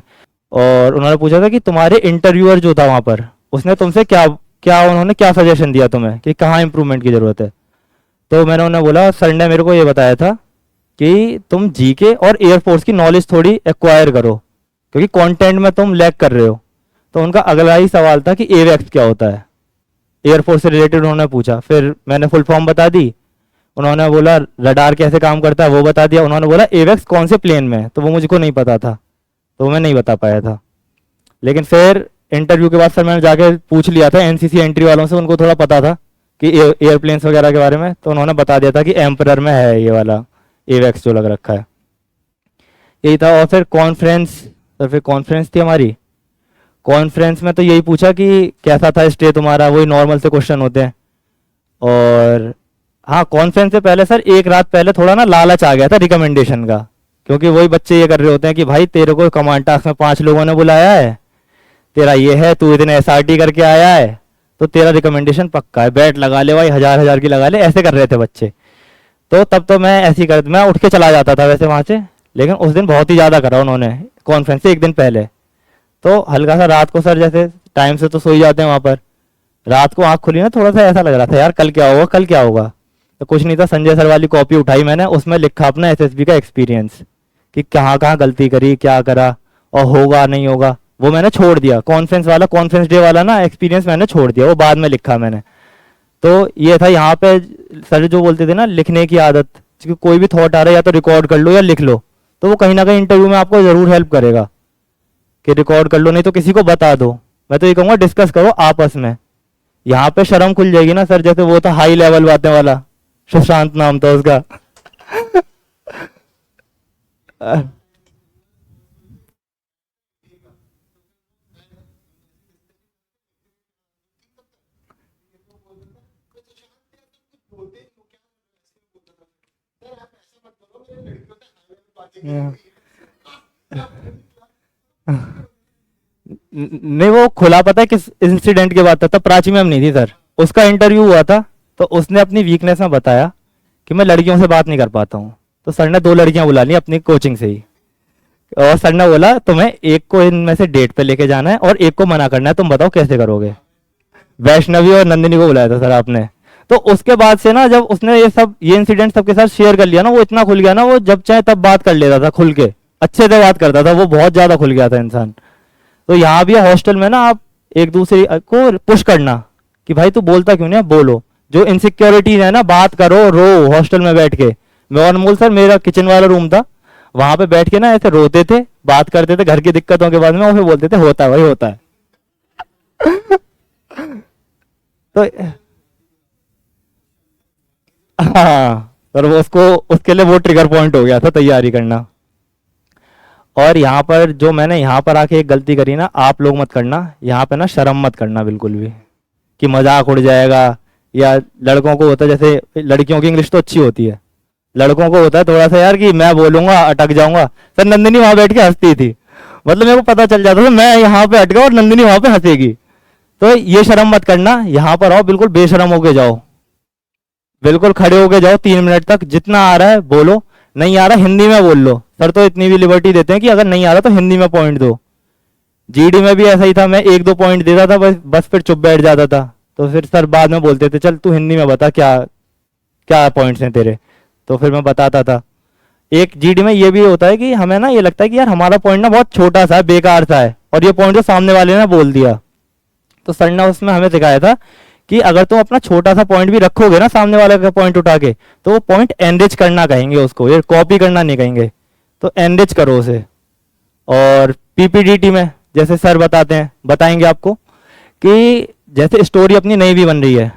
और उन्होंने पूछा था कि तुम्हारे इंटरव्यूअर जो था वहां पर, उसने तुमसे उन्होंने क्या सजेशन दिया तुम्हें कि कहाँ इंप्रूवमेंट की जरूरत है। तो मैंने उन्हें बोला, सर ने मेरे को ये बताया था कि तुम जीके और एयरफोर्स की नॉलेज थोड़ी एक्वायर करो, क्योंकि कंटेंट में तुम लैग कर रहे हो। तो उनका अगला ही सवाल था कि एवेक्स क्या होता है, एयरफोर्स से रिलेटेड उन्होंने पूछा। फिर मैंने फुल फॉर्म बता दी, उन्होंने बोला रडार कैसे काम करता है वो बता दिया, उन्होंने बोला एवेक्स कौन से प्लेन में है, तो वो मुझको नहीं पता था, तो मैं नहीं बता पाया था। लेकिन फिर इंटरव्यू के बाद सर मैंने जाके पूछ लिया था एनसीसी एंट्री वालों से, उनको थोड़ा पता था कि एयरप्लेन्स वगैरह के बारे में, तो उन्होंने बता दिया था कि एम्परर में है ये वाला एवेक्स जो लग रखा है, यही था। और फिर कॉन्फ्रेंस, तो फिर कॉन्फ्रेंस थी हमारी, कॉन्फ्रेंस में तो यही पूछा कि कैसा था स्टे तुम्हारा, वही नॉर्मल से क्वेश्चन होते हैं। और हाँ, कॉन्फ्रेंस से पहले सर एक रात पहले थोड़ा ना लालच आ गया था रिकमेंडेशन का, क्योंकि वही बच्चे ये कर रहे होते हैं कि भाई तेरे को कमांड टास्क में 5 लोगों ने बुलाया है, तेरा ये है, तू इतने एसआरटी करके आया है, तो तेरा रिकमेंडेशन पक्का है, बैट लगा ले भाई, 1000 की लगा ले, ऐसे कर रहे थे बच्चे। तो तब तो मैं ऐसे ही मैं उठ के चला जाता था वैसे वहां से, लेकिन उस दिन बहुत ही ज्यादा करा उन्होंने कॉन्फ्रेंस से एक दिन पहले। तो हल्का सा रात को सर जैसे टाइम से तो सो ही जाते हैं वहां पर, रात को आंख खुली ना, थोड़ा सा ऐसा लग रहा था यार कल क्या होगा कल क्या होगा। तो कुछ नहीं था, संजय सर वाली कॉपी उठाई मैंने, उसमें लिखा अपना एसएसबी का एक्सपीरियंस कि कहाँ कहाँ गलती करी, क्या करा, और होगा नहीं होगा वो मैंने छोड़ दिया। कॉन्फ्रेंस वाला, कॉन्फ्रेंस डे वाला ना एक्सपीरियंस मैंने छोड़ दिया, वो बाद में लिखा मैंने। तो ये था यहाँ पे। सर जो बोलते थे ना लिखने की आदत, क्योंकि कोई भी थॉट आ रहा है या तो रिकॉर्ड कर लो या लिख लो, तो वो कहीं ना कहीं इंटरव्यू में आपको जरूर हेल्प करेगा कि रिकॉर्ड कर लो, नहीं तो किसी को बता दो। मैं तो ये कहूँगा डिस्कस करो आपस में, यहाँ पे शर्म खुल जाएगी ना सर। जैसे वो था हाई लेवल बातें वाला, सुशांत नाम था उसका। नहीं वो खुला, पता है किस इंसिडेंट की बात था, तब प्राची मैम नहीं थी सर, उसका इंटरव्यू हुआ था। तो उसने अपनी वीकनेस में बताया कि मैं लड़कियों से बात नहीं कर पाता हूँ। तो सर ने 2 लड़कियां बुला ली अपनी कोचिंग से ही, और सर ने बोला तुम्हें एक को इनमें से डेट पे लेके जाना है और एक को मना करना है, तुम बताओ कैसे करोगे। वैष्णवी और नंदिनी को बुलाया था सर आपने। तो उसके बाद से ना, जब उसने ये इंसिडेंट सबके साथ शेयर कर लिया ना, वो इतना खुल गया ना, वो जब चाहे तब बात कर लेता था खुल के, अच्छे से बात करता था, वो बहुत ज्यादा खुल गया था इंसान। तो यहाँ भी हॉस्टल में ना आप एक दूसरे को पुश करना कि भाई तू बोलता क्यों नहीं है, बोलो। जो इनसिक्योरिटीज है ना, बात करो, रो हॉस्टल में बैठ के। मैं और अनमोल सर, मेरा किचन वाला रूम था, वहां पे बैठ के ना ऐसे रोते थे, बात करते थे घर की दिक्कतों के बारे में, और फिर बोलते थे होता है भाई होता है। तो हाँ, पर वो उसको, उसके लिए वो ट्रिगर पॉइंट हो गया था तैयारी करना। और यहाँ पर जो मैंने यहाँ पर आके एक गलती करी ना, आप लोग मत करना यहाँ पे ना, शर्म मत करना बिल्कुल भी कि मजाक उड़ जाएगा। या लड़कों को होता है, जैसे लड़कियों की इंग्लिश तो अच्छी होती है, लड़कों को होता है थोड़ा सा यार कि मैं बोलूंगा अटक जाऊंगा। सर नंदिनी वहां बैठ के हंसती थी, मतलब मेरे को पता चल जाता था मैं यहाँ पे अटका और नंदिनी वहां पे हंसेगी। तो ये शर्म मत करना, यहाँ पर आओ बिल्कुल बेशरम होके जाओ, बिल्कुल खड़े होके जाओ 3 मिनट तक, जितना आ रहा है बोलो, नहीं आ रहा हिंदी में बोल लो। सर तो इतनी भी लिबर्टी देते हैं कि अगर नहीं आ रहा तो हिंदी में पॉइंट दो। जीडी में भी ऐसा ही था, मैं 1-2 पॉइंट देता था बस, फिर चुप बैठ जाता था। तो फिर सर बाद में बोलते थे चल तू हिंदी में बता क्या क्या पॉइंट्स हैं तेरे। तो फिर मैं बताता था। एक जीडी में ये भी होता है कि हमें ना ये लगता है कि यार हमारा पॉइंट ना बहुत छोटा सा है, बेकार सा है, और ये पॉइंट जो सामने वाले ने बोल दिया। तो सर ने उसमें हमें सिखाया था कि अगर तुम अपना छोटा सा पॉइंट भी रखोगे ना सामने वाले का पॉइंट उठा के, तो वो पॉइंट एनरिच करना कहेंगे उसको, ये कॉपी करना नहीं कहेंगे। तो एनरिच करो उसे। और पीपीडीटी में जैसे सर बताते हैं, बताएंगे आपको कि जैसे स्टोरी अपनी नई भी बन रही है,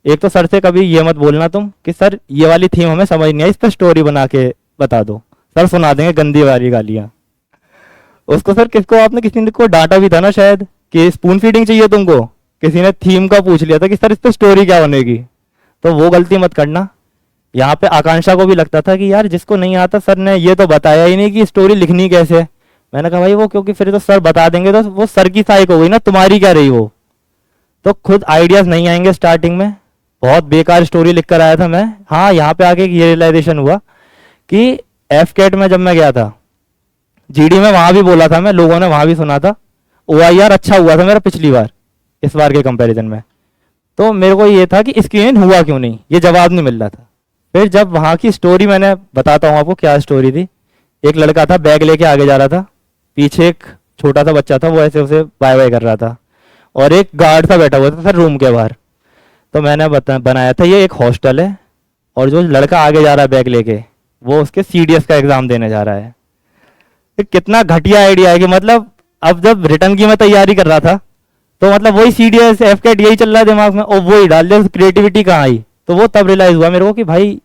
एक तो सर से कभी ये मत बोलना तुम कि सर ये वाली थीम हमें समझ नहीं आई, इस पर स्टोरी बना के बता दो। सर सुना देंगे गंदी वाली गालियां उसको। सर किसको आपने, किसी ने को डांटा भी था ना शायद कि स्पून फीडिंग चाहिए तुमको, किसी ने थीम का पूछ लिया था कि सर इस पर स्टोरी क्या बनेगी। तो वो गलती मत करना। यहाँ पे आकांक्षा को भी लगता था कि यार जिसको नहीं आता, सर ने ये तो बताया ही नहीं कि स्टोरी लिखनी कैसे। मैंने कहा भाई वो क्योंकि फिर तो सर बता देंगे तो वो सर की सहायक हो गई ना, तुम्हारी क्या रही वो। तो खुद आइडियाज नहीं आएंगे स्टार्टिंग में। बहुत बेकार स्टोरी लिख कर आया था मैं। हाँ, यहाँ पे आके ये रियलाइजेशन हुआ कि एफ कैट में जब मैं गया था, जीडी में वहां भी बोला था मैं, लोगों ने वहां भी सुना था, OIR अच्छा हुआ था मेरा पिछली बार इस बार के कंपैरिजन में। तो मेरे को ये था कि स्क्रीन हुआ क्यों नहीं, ये जवाब नहीं मिल रहा था। फिर जब वहां की स्टोरी, मैंने बताता हूँ आपको क्या स्टोरी थी। एक लड़का था, बैग लेके आगे जा रहा था, पीछे एक छोटा सा बच्चा था, वो ऐसे उसे बाय बाय कर रहा था, और एक गार्ड था बैठा हुआ था सर रूम के बाहर। तो मैंने बनाया था ये एक हॉस्टल है, और जो लड़का आगे जा रहा है बैग लेके, वो उसके CDS का एग्जाम देने जा रहा है। कितना घटिया आइडिया है कि मतलब अब जब रिटर्न की मैं तैयारी कर रहा था, तो मतलब वही CDS एफ कैट यही चल रहा है दिमाग में, और वही डाल दिया, क्रिएटिविटी कहाँ आई। तो वो तब रियलाइज हुआ मेरे को कि भाई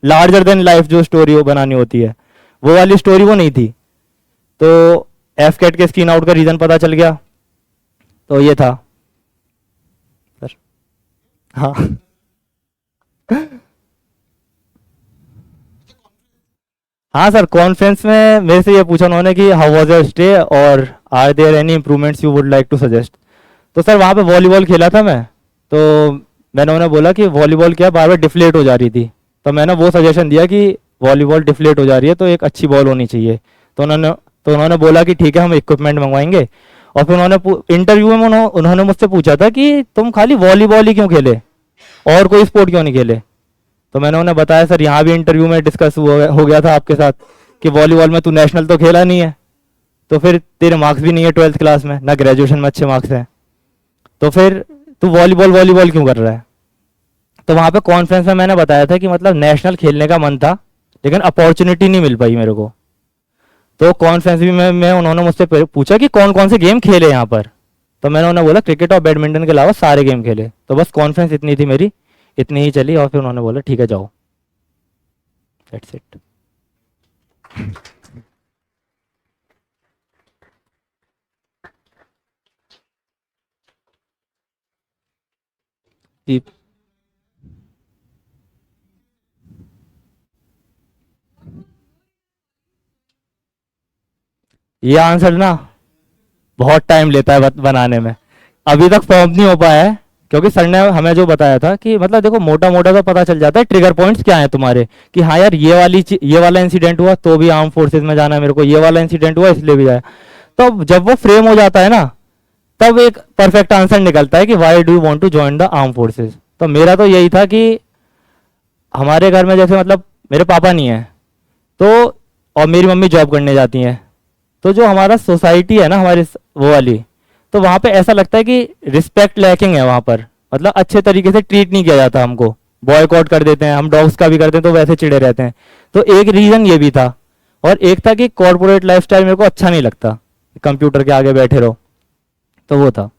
लार्जर देन लाइफ जो स्टोरी वो बनानी होती है, वो वाली स्टोरी वो नहीं थी। तो एफ कैट के स्क्रीन आउट का रीजन पता चल गया। तो ये था सर। हाँ। हाँ सर, कॉन्फ्रेंस में मेरे से ये पूछा उन्होंने कि हाउ वाज योर स्टे और are there any improvements you would like to suggest. तो सर वहाँ पे वॉलीबॉल खेला था मैं, तो मैंने उन्हें बोला कि वॉलीबॉल क्या बार बार डिफ्लेट हो जा रही थी। तो मैंने वो सजेशन दिया कि वॉलीबॉल डिफ्लेट हो जा रही है तो एक अच्छी बॉल होनी चाहिए। तो उन्होंने बोला कि ठीक है हम इक्विपमेंट मंगवाएंगे। और फिर उन्होंने इंटरव्यू में उन्होंने मुझसे पूछा था कि तुम खाली वॉलीबॉल ही क्यों खेले और कोई स्पोर्ट क्यों नहीं खेले। तो मैंने उन्हें बताया सर यहाँ भी इंटरव्यू में डिस्कस हो गया था आपके साथ कि वॉलीबॉल में तू नेशनल तो खेला नहीं है, तो फिर तेरे मार्क्स भी नहीं है 12th क्लास में, ना ग्रेजुएशन में अच्छे मार्क्स हैं, तो फिर तू वॉलीबॉल वॉलीबॉल क्यों कर रहा है। तो वहाँ पे कॉन्फ्रेंस में मैंने बताया था कि मतलब नेशनल खेलने का मन था, लेकिन अपॉर्चुनिटी नहीं मिल पाई मेरे को। तो कॉन्फ्रेंस भी में उन्होंने मुझसे पूछा कि कौन कौन से गेम खेले यहाँ पर, तो मैंने उन्हें बोला क्रिकेट और बैडमिंटन के अलावा सारे गेम खेले। तो बस कॉन्फ्रेंस इतनी थी मेरी, इतनी ही चली, और फिर उन्होंने बोला ठीक है जाओ, दैट्स इट। ये आंसर ना बहुत टाइम लेता है बनाने में, अभी तक फॉर्म नहीं हो पाया है, क्योंकि सर ने हमें जो बताया था कि मतलब देखो मोटा मोटा तो पता चल जाता है ट्रिगर पॉइंट्स क्या हैं तुम्हारे, कि हाँ यार ये वाला इंसिडेंट हुआ तो भी आर्म फोर्सेज में जाना है मेरे को, ये वाला इंसिडेंट हुआ इसलिए भी जाए। तो जब वो फ्रेम हो जाता है ना, तब एक परफेक्ट आंसर निकलता है कि why do you want to join the arm forces. तो मेरा तो यही था कि हमारे घर में जैसे मतलब मेरे पापा नहीं है, तो और मेरी मम्मी जॉब करने जाती हैं, तो जो हमारा सोसाइटी है ना हमारी वो वाली, तो वहाँ पे ऐसा लगता है कि रिस्पेक्ट लैकिंग है वहाँ पर, मतलब अच्छे तरीके से ट्रीट नहीं किया जाता हमको, बॉयकॉट कर देते हैं, हम डॉग्स का भी करते हैं तो वैसे चिड़े रहते हैं। तो एक रीज़न ये भी था, और एक था कि कॉर्पोरेट लाइफस्टाइल मेरे को अच्छा नहीं लगता, कंप्यूटर के आगे बैठे रहो, तो वो था।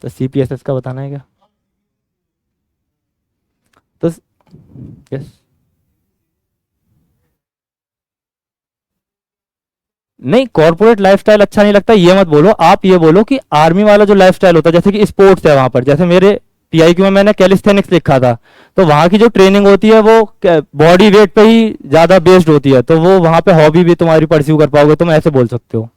तो सीपीएसएस का बताना है क्या? तो यस, नहीं कॉर्पोरेट लाइफस्टाइल अच्छा नहीं लगता ये मत बोलो, आप ये बोलो कि आर्मी वाला जो लाइफस्टाइल होता है, जैसे कि स्पोर्ट्स है वहां पर, जैसे मेरे पीआईक्यू में मैंने कैलिस्थेनिक्स लिखा था, तो वहां की जो ट्रेनिंग होती है वो बॉडी वेट पे ही ज्यादा बेस्ड होती है, तो वो वहां पे हॉबी भी तुम्हारी परस्यू कर पाओगे, तुम ऐसे बोल सकते हो।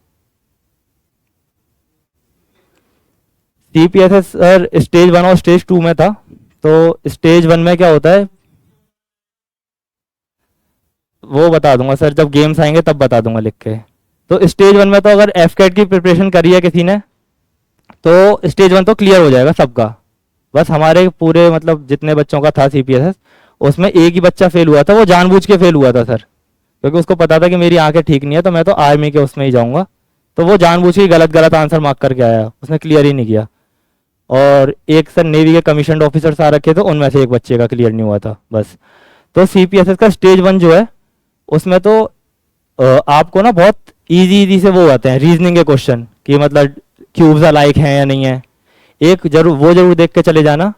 सीपीएसएस सर स्टेज 1 और स्टेज 2 में था। तो स्टेज 1 में क्या होता है वो बता दूंगा सर, जब गेम्स आएंगे तब बता दूंगा लिख के। तो स्टेज 1 में तो अगर एफ कैट की प्रिपरेशन करी है किसी ने, तो स्टेज 1 तो क्लियर हो जाएगा सबका। बस हमारे पूरे मतलब जितने बच्चों का था सीपीएसएस, उसमें एक ही बच्चा फेल हुआ था, वो जानबूझ के फेल हुआ था सर, क्योंकि उसको पता था कि मेरी आंखें ठीक नहीं है, तो मैं तो आर्मी के उसमें ही जाऊंगा, तो वो जानबूझ के गलत गलत आंसर मार्क करके आया, उसने क्लियर ही नहीं किया। और एक सर नेवी के कमीशन ऑफिसर्स आ रखे थे, उनमें से एक बच्चे का क्लियर नहीं हुआ था बस। तो सीपीएसएस का स्टेज 1 जो है उसमें तो आपको ना बहुत इजी इजी से वो आते हैं रीजनिंग के क्वेश्चन, कि मतलब क्यूब्स अलाइक हैं या नहीं है, एक जरूर वो जरूर देख के चले जाना।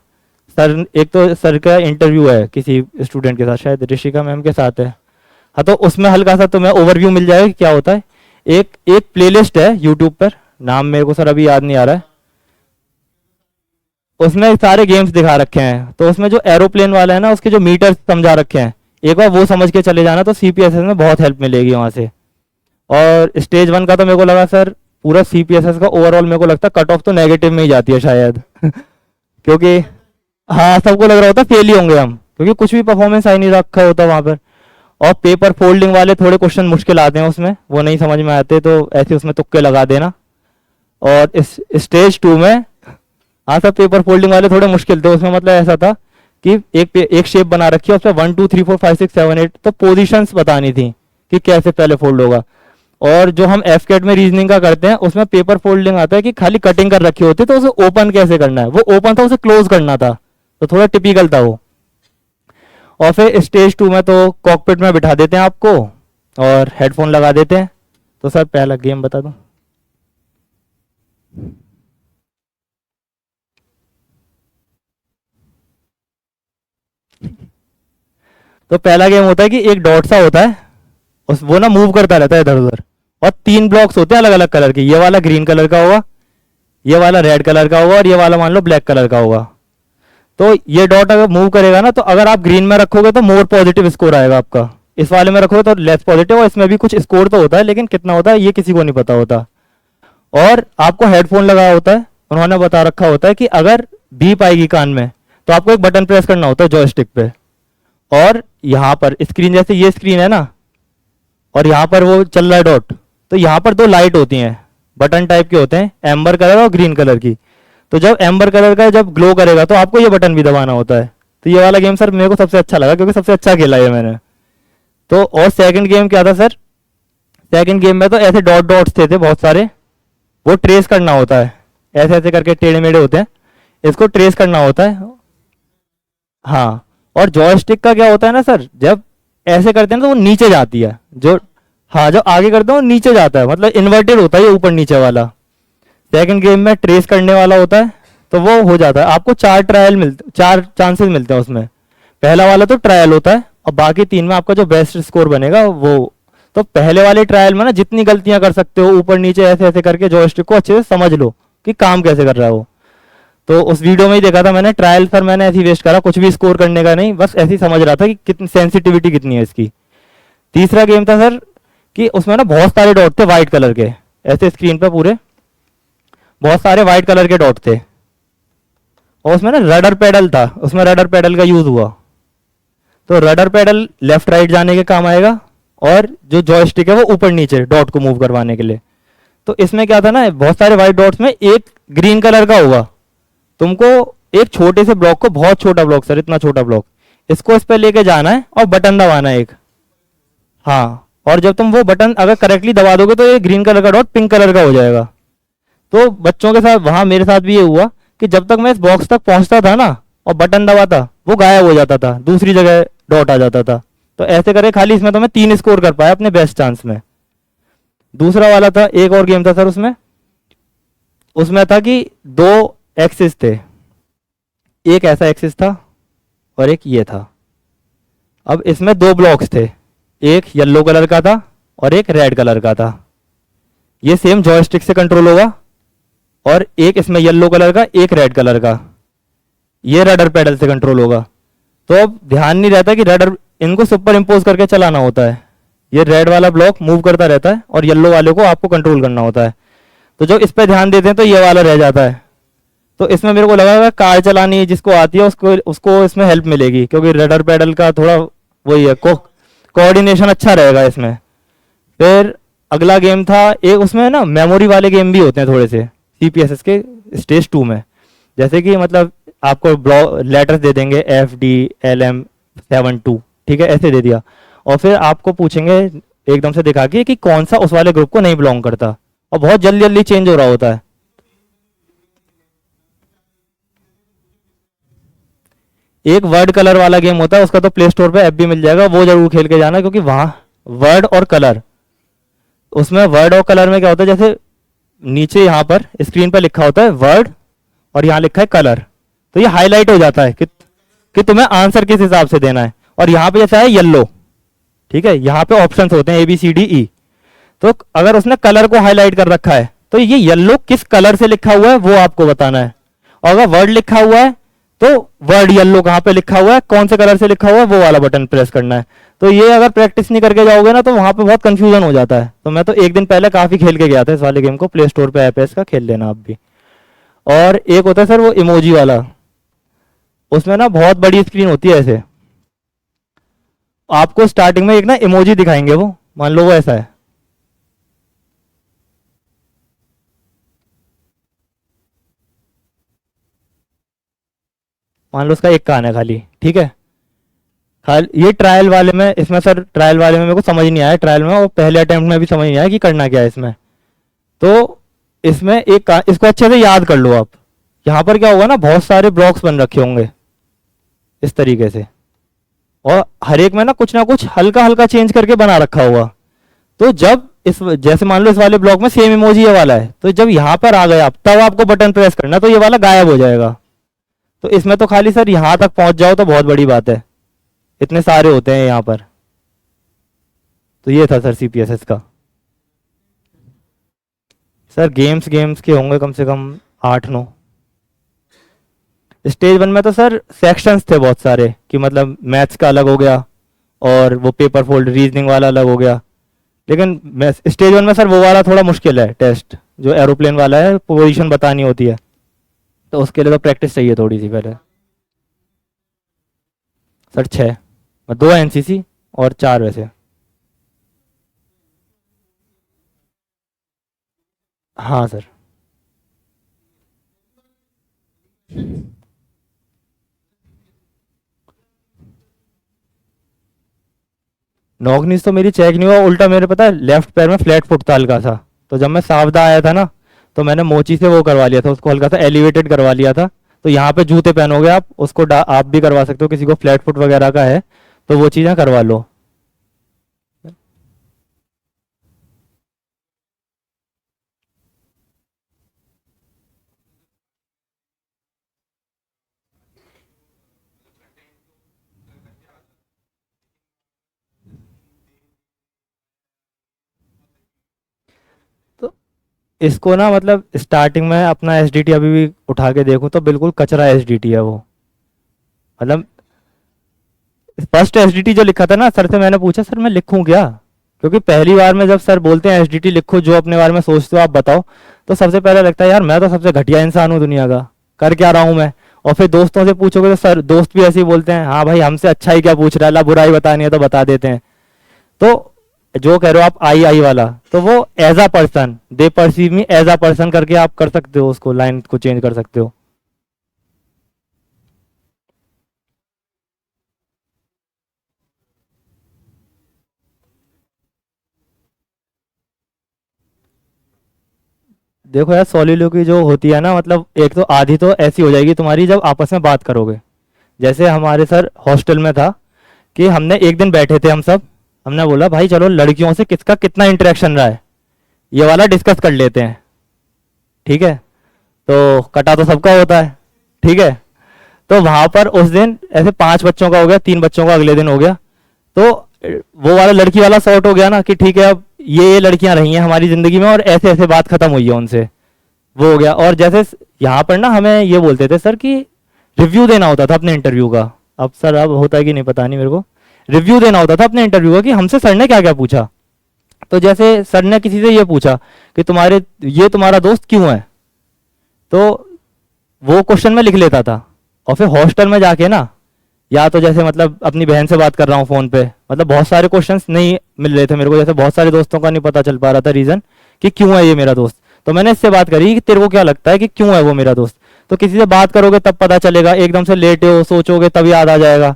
सर एक तो सर का इंटरव्यू है किसी स्टूडेंट के साथ, शायद ऋषिका मैम के साथ है, हाँ, तो उसमें हल्का सा तुम्हें ओवरव्यू मिल जाएगा कि क्या होता है। एक एक प्लेलिस्ट है यूट्यूब पर, नाम मेरे को सर अभी याद नहीं आ रहा है, उसमें सारे गेम्स दिखा रखे हैं, तो उसमें जो एरोप्लेन वाला है ना उसके जो मीटर समझा रखे हैं, एक बार वो समझ के चले जाना, तो सीपीएसएस में बहुत हेल्प मिलेगी वहां से। और स्टेज 1 का तो मेरे को लगा सर पूरा सीपीएसएस का ओवरऑल मेरे को लगता है कट ऑफ तो नेगेटिव में ही जाती है शायद क्योंकि हाँ सबको लग रहा होता फेल ही होंगे हम, क्योंकि कुछ भी परफॉर्मेंस आई नहीं रखा होता वहां पर। और पेपर फोल्डिंग वाले थोड़े क्वेश्चन मुश्किल आते हैं उसमें, वो नहीं समझ में आते, तो ऐसे उसमें तुक्के लगा देना। और इस स्टेज 2 में हाँ सब पेपर फोल्डिंग वाले थोड़े मुश्किल थे, उसमें मतलब ऐसा था कि एक शेप बना रखी है, उसमें 1 2 3 4 5 6 7 8 तो पोजीशंस बतानी थी कि कैसे पहले फोल्ड होगा। और जो हम एफ कैट में रीजनिंग का करते हैं उसमें पेपर फोल्डिंग आता है कि खाली कटिंग कर रखी होती है, तो उसे ओपन कैसे करना है, वो ओपन था उसे क्लोज करना था, तो थोड़ा टिपिकल था वो। और फिर स्टेज 2 में तो कॉकपिट में बिठा देते हैं आपको और हेडफोन लगा देते हैं। तो सर पहला गेम बता दूं, तो पहला गेम होता है कि एक डॉट सा होता है, उस वो ना मूव करता रहता है इधर उधर, और 3 ब्लॉक्स होते हैं अलग अलग कलर के, ये वाला ग्रीन कलर का होगा, ये वाला रेड कलर का होगा, और ये वाला मान लो ब्लैक कलर का होगा। तो ये डॉट अगर मूव करेगा ना, तो अगर आप ग्रीन में रखोगे तो मोर पॉजिटिव स्कोर आएगा आपका, इस वाले में रखोगे तो लेस पॉजिटिव, और इसमें भी कुछ स्कोर तो होता है लेकिन कितना होता है ये किसी को नहीं पता होता। और आपको हेडफोन लगा होता है, उन्होंने बता रखा होता है कि अगर बीप आएगी कान में तो आपको एक बटन प्रेस करना होता है जॉयस्टिक पे, और यहाँ पर स्क्रीन जैसे ये स्क्रीन है ना, और यहाँ पर वो चल रहा है डॉट, तो यहाँ पर 2 लाइट होती हैं, बटन टाइप के होते हैं, एम्बर कलर और ग्रीन कलर की। तो जब एम्बर कलर का जब ग्लो करेगा तो आपको ये बटन भी दबाना होता है, तो ये वाला गेम सर मेरे को सबसे अच्छा लगा, क्योंकि सबसे अच्छा खेला ये मैंने। तो और सेकंड गेम क्या था सर, सेकंड गेम में तो ऐसे डॉट डॉट्स थे बहुत सारे, वो ट्रेस करना होता है, ऐसे ऐसे करके टेढ़े मेढ़े होते हैं, इसको ट्रेस करना होता है। हाँ, और जॉयस्टिक का क्या होता है ना सर, जब ऐसे करते हैं ना तो वो नीचे जाती है, जो हाँ जब आगे करते हैं वो नीचे जाता है, मतलब इन्वर्टेड होता है ये ऊपर नीचे वाला। सेकंड गेम में ट्रेस करने वाला होता है, तो वो हो जाता है। आपको चार चांसेस मिलते हैं उसमें। पहला वाला तो ट्रायल होता है, और बाकी तीन में आपका जो बेस्ट स्कोर बनेगा वो। तो पहले वाले ट्रायल में ना जितनी गलतियां कर सकते हो, ऊपर नीचे ऐसे ऐसे करके जॉयस्टिक को अच्छे से समझ लो कि काम कैसे कर रहा है वो। तो उस वीडियो में ही देखा था मैंने, ट्रायल पर मैंने ऐसे ही वेस्ट करा, कुछ भी स्कोर करने का नहीं, बस ऐसे ही समझ रहा था कि कितनी सेंसिटिविटी कितनी है इसकी। तीसरा गेम था सर कि उसमें ना बहुत सारे डॉट थे वाइट कलर के, ऐसे स्क्रीन पर पूरे बहुत सारे वाइट कलर के डॉट थे, और उसमें ना रडर पेडल था, उसमें रडर पेडल का यूज हुआ। तो रडर पेडल लेफ्ट राइट जाने के काम आएगा, और जो जॉयस्टिक है वो ऊपर नीचे डॉट को मूव करवाने के लिए। तो इसमें क्या था ना, बहुत सारे व्हाइट डॉट्स में एक ग्रीन कलर का होगा, तुमको एक छोटे से ब्लॉक को, बहुत छोटा ब्लॉक सर, इतना छोटा ब्लॉक, इसको इस पर लेके जाना है और बटन दबाना है एक। हाँ, और जब तुम वो बटन अगर करेक्टली दबा दोगे तो ये ग्रीन कलर का डॉट पिंक कलर का हो जाएगा। तो बच्चों के साथ, वहां मेरे साथ भी ये हुआ कि जब तक मैं इस बॉक्स तक पहुंचता था ना और बटन दबाता, वो गायब हो जाता था, दूसरी जगह डॉट आ जाता था। तो ऐसे करके खाली इसमें तो मैं 3 स्कोर कर पाया अपने बेस्ट चांस में। दूसरा वाला था, एक और गेम था सर उसमें, उसमें था कि 2 एक्सिस थे, एक ऐसा एक्सिस था और एक ये था। अब इसमें 2 ब्लॉक्स थे, एक येलो कलर का था और एक रेड कलर का था। ये सेम जॉयस्टिक से कंट्रोल होगा, और एक इसमें येलो कलर का, एक रेड कलर का, ये रडर पेडल से कंट्रोल होगा। तो अब ध्यान नहीं रहता कि रडर, इनको सुपर इम्पोज करके चलाना होता है। ये रेड वाला ब्लॉक मूव करता रहता है और येलो वाले को आपको कंट्रोल करना होता है। तो जो इस पर ध्यान देते हैं तो ये वाला रह जाता है। तो इसमें मेरे को लगा कार चलानी जिसको आती है उसको उसको इसमें हेल्प मिलेगी, क्योंकि रडर पेडल का थोड़ा वही है, कोऑर्डिनेशन अच्छा रहेगा इसमें। फिर अगला गेम था एक, उसमें ना मेमोरी वाले गेम भी होते हैं थोड़े से सीपीएसएस के स्टेज 2 में। जैसे कि मतलब आपको ब्लॉक लेटर्स दे देंगे FDLM72, ठीक है, ऐसे दे दिया, और फिर आपको पूछेंगे एकदम से दिखा के कि कौन सा उस वाले ग्रुप को नहीं बिलोंग करता, और बहुत जल्दी जल्दी चेंज हो रहा होता है। एक वर्ड कलर वाला गेम होता है, उसका तो प्ले स्टोर पे ऐप भी मिल जाएगा, वो जरूर खेल के जाना, क्योंकि वहां वर्ड और कलर, उसमें वर्ड और कलर में क्या होता है, जैसे नीचे यहाँ पर स्क्रीन पर लिखा होता है वर्ड और यहाँ लिखा है कलर, तो ये हाईलाइट हो जाता है कि तुम्हें आंसर किस हिसाब से देना है। और यहाँ पे जैसा है येलो, ठीक है, यहाँ पे ऑप्शंस होते हैं ABCDE। तो अगर उसने कलर को हाईलाइट कर रखा है तो ये येलो किस कलर से लिखा हुआ है वो आपको बताना है, और अगर वर्ड लिखा हुआ है तो वर्ड येलो कहाँ पे लिखा हुआ है, कौन से कलर से लिखा हुआ है, वो वाला बटन प्रेस करना है। तो ये अगर प्रैक्टिस नहीं करके जाओगे ना तो वहां पे बहुत कंफ्यूजन हो जाता है। तो मैं तो एक दिन पहले काफी खेल के गया था इस वाले गेम को, प्ले स्टोर पे ऐप है इसका, खेल लेना आप भी। और एक होता है सर वो इमोजी वाला, उसमें ना बहुत बड़ी स्क्रीन होती है ऐसे, आपको स्टार्टिंग में एक ना इमोजी दिखाएंगे, वो मान लो वो ऐसा है, मान लो उसका एक कान है खाली, ठीक है। खाली ये ट्रायल वाले में, इसमें सर ट्रायल वाले में मेरे को समझ नहीं आया, ट्रायल में और पहले अटेम्प्ट में भी समझ नहीं आया कि करना क्या है इसमें। तो इसमें एक इसको अच्छे से याद कर लो आप। यहाँ पर क्या होगा ना, बहुत सारे ब्लॉक्स बन रखे होंगे इस तरीके से, और हर एक में ना कुछ हल्का हल्का चेंज करके बना रखा होगा। तो जब इस, जैसे मान लो इस वाले ब्लॉक में सेम इमोजी ये वाला है, तो जब यहाँ पर आ गए आप तब आपको बटन प्रेस करना, तो ये वाला गायब हो जाएगा। तो इसमें तो खाली सर यहाँ तक पहुंच जाओ तो बहुत बड़ी बात है, इतने सारे होते हैं यहाँ पर। तो ये था सर सीपीएसएस का। सर गेम्स गेम्स के होंगे कम से कम 8-9। स्टेज 1 में तो सर सेक्शंस थे बहुत सारे, कि मतलब मैथ्स का अलग हो गया और वो पेपर फोल्ड रीजनिंग वाला अलग हो गया। लेकिन स्टेज 1 में सर वो वाला थोड़ा मुश्किल है टेस्ट, जो एरोप्लेन वाला है, पोजीशन बतानी होती है, तो उसके लिए तो प्रैक्टिस चाहिए थोड़ी सी पहले। सर 6, 2 एनसीसी और 4 वैसे। हाँ सर। नॉक नीज तो मेरी चेक नहीं हुआ, उल्टा मेरे पता है लेफ्ट पैर में फ्लैट फुट था हल्का सा। तो जब मैं सावधा आया था ना, तो मैंने मोची से वो करवा लिया था, उसको हल्का सा एलिवेटेड करवा लिया था। तो यहाँ पे जूते पहनोगे आप, उसको आप भी करवा सकते हो, किसी को फ्लैट फुट वगैरह का है तो वो चीज़ें करवा लो। तो इसको ना मतलब स्टार्टिंग में अपना एसडीटी अभी भी उठा के देखूं तो बिल्कुल कचरा एसडीटी है वो। मतलब फर्स्ट एसडीटी जो लिखा था ना, सर से मैंने पूछा सर मैं लिखूं क्या, क्योंकि पहली बार में जब सर बोलते हैं एसडीटी लिखो जो अपने बारे में सोचते हो आप बताओ, तो सबसे पहले लगता है यार मैं तो सबसे घटिया इंसान हूँ दुनिया का, कर क्या रहा हूँ मैं। और फिर दोस्तों से पूछोगे तो सर दोस्त भी ऐसे ही बोलते हैं, हाँ भाई हमसे अच्छा ही क्या पूछ रहा है, ला बुराई बतानी है तो बता देते हैं। तो जो कह रहे हो आप आई आई वाला, तो वो as a person, they perceive me as a person करके आप कर सकते हो, उसको लाइन को चेंज कर सकते हो। देखो यार सॉलिलोक्वी जो होती है ना, मतलब एक तो आधी तो ऐसी हो जाएगी तुम्हारी जब आपस में बात करोगे। जैसे हमारे सर हॉस्टल में था कि हमने एक दिन बैठे थे हम सब, हमने बोला भाई चलो लड़कियों से किसका कितना इंटरेक्शन रहा है ये वाला डिस्कस कर लेते हैं। ठीक है, तो कटा तो सबका होता है। ठीक है, तो वहां पर उस दिन ऐसे 5 बच्चों का हो गया, 3 बच्चों का अगले दिन हो गया। तो वो वाला लड़की वाला सॉर्ट हो गया ना कि ठीक है अब ये लड़कियां रही हैं हमारी जिंदगी में और ऐसे ऐसे बात खत्म हुई है उनसे, वो हो गया। और जैसे यहाँ पर ना हमें ये बोलते थे सर कि रिव्यू देना होता था अपने इंटरव्यू का। अब सर अब होता है कि नहीं पता नहीं मेरे को, रिव्यू देना होता था अपने इंटरव्यू का कि हमसे सर ने क्या क्या पूछा। तो जैसे सर ने किसी से ये पूछा कि तुम्हारा दोस्त क्यों है, तो वो क्वेश्चन मैं लिख लेता था। और फिर हॉस्टल में जाके ना, या तो जैसे मतलब अपनी बहन से बात कर रहा हूँ फोन पे, मतलब बहुत सारे क्वेश्चंस नहीं मिल रहे थे मेरे को, जैसे बहुत सारे दोस्तों का नहीं पता चल पा रहा था रीजन कि क्यों है ये मेरा दोस्त। तो मैंने इससे बात करी कि तेरे को क्या लगता है कि क्यों है वो मेरा दोस्त। तो किसी से बात करोगे तब पता चलेगा, एकदम से लेटे हो सोचोगे तब याद आ जाएगा,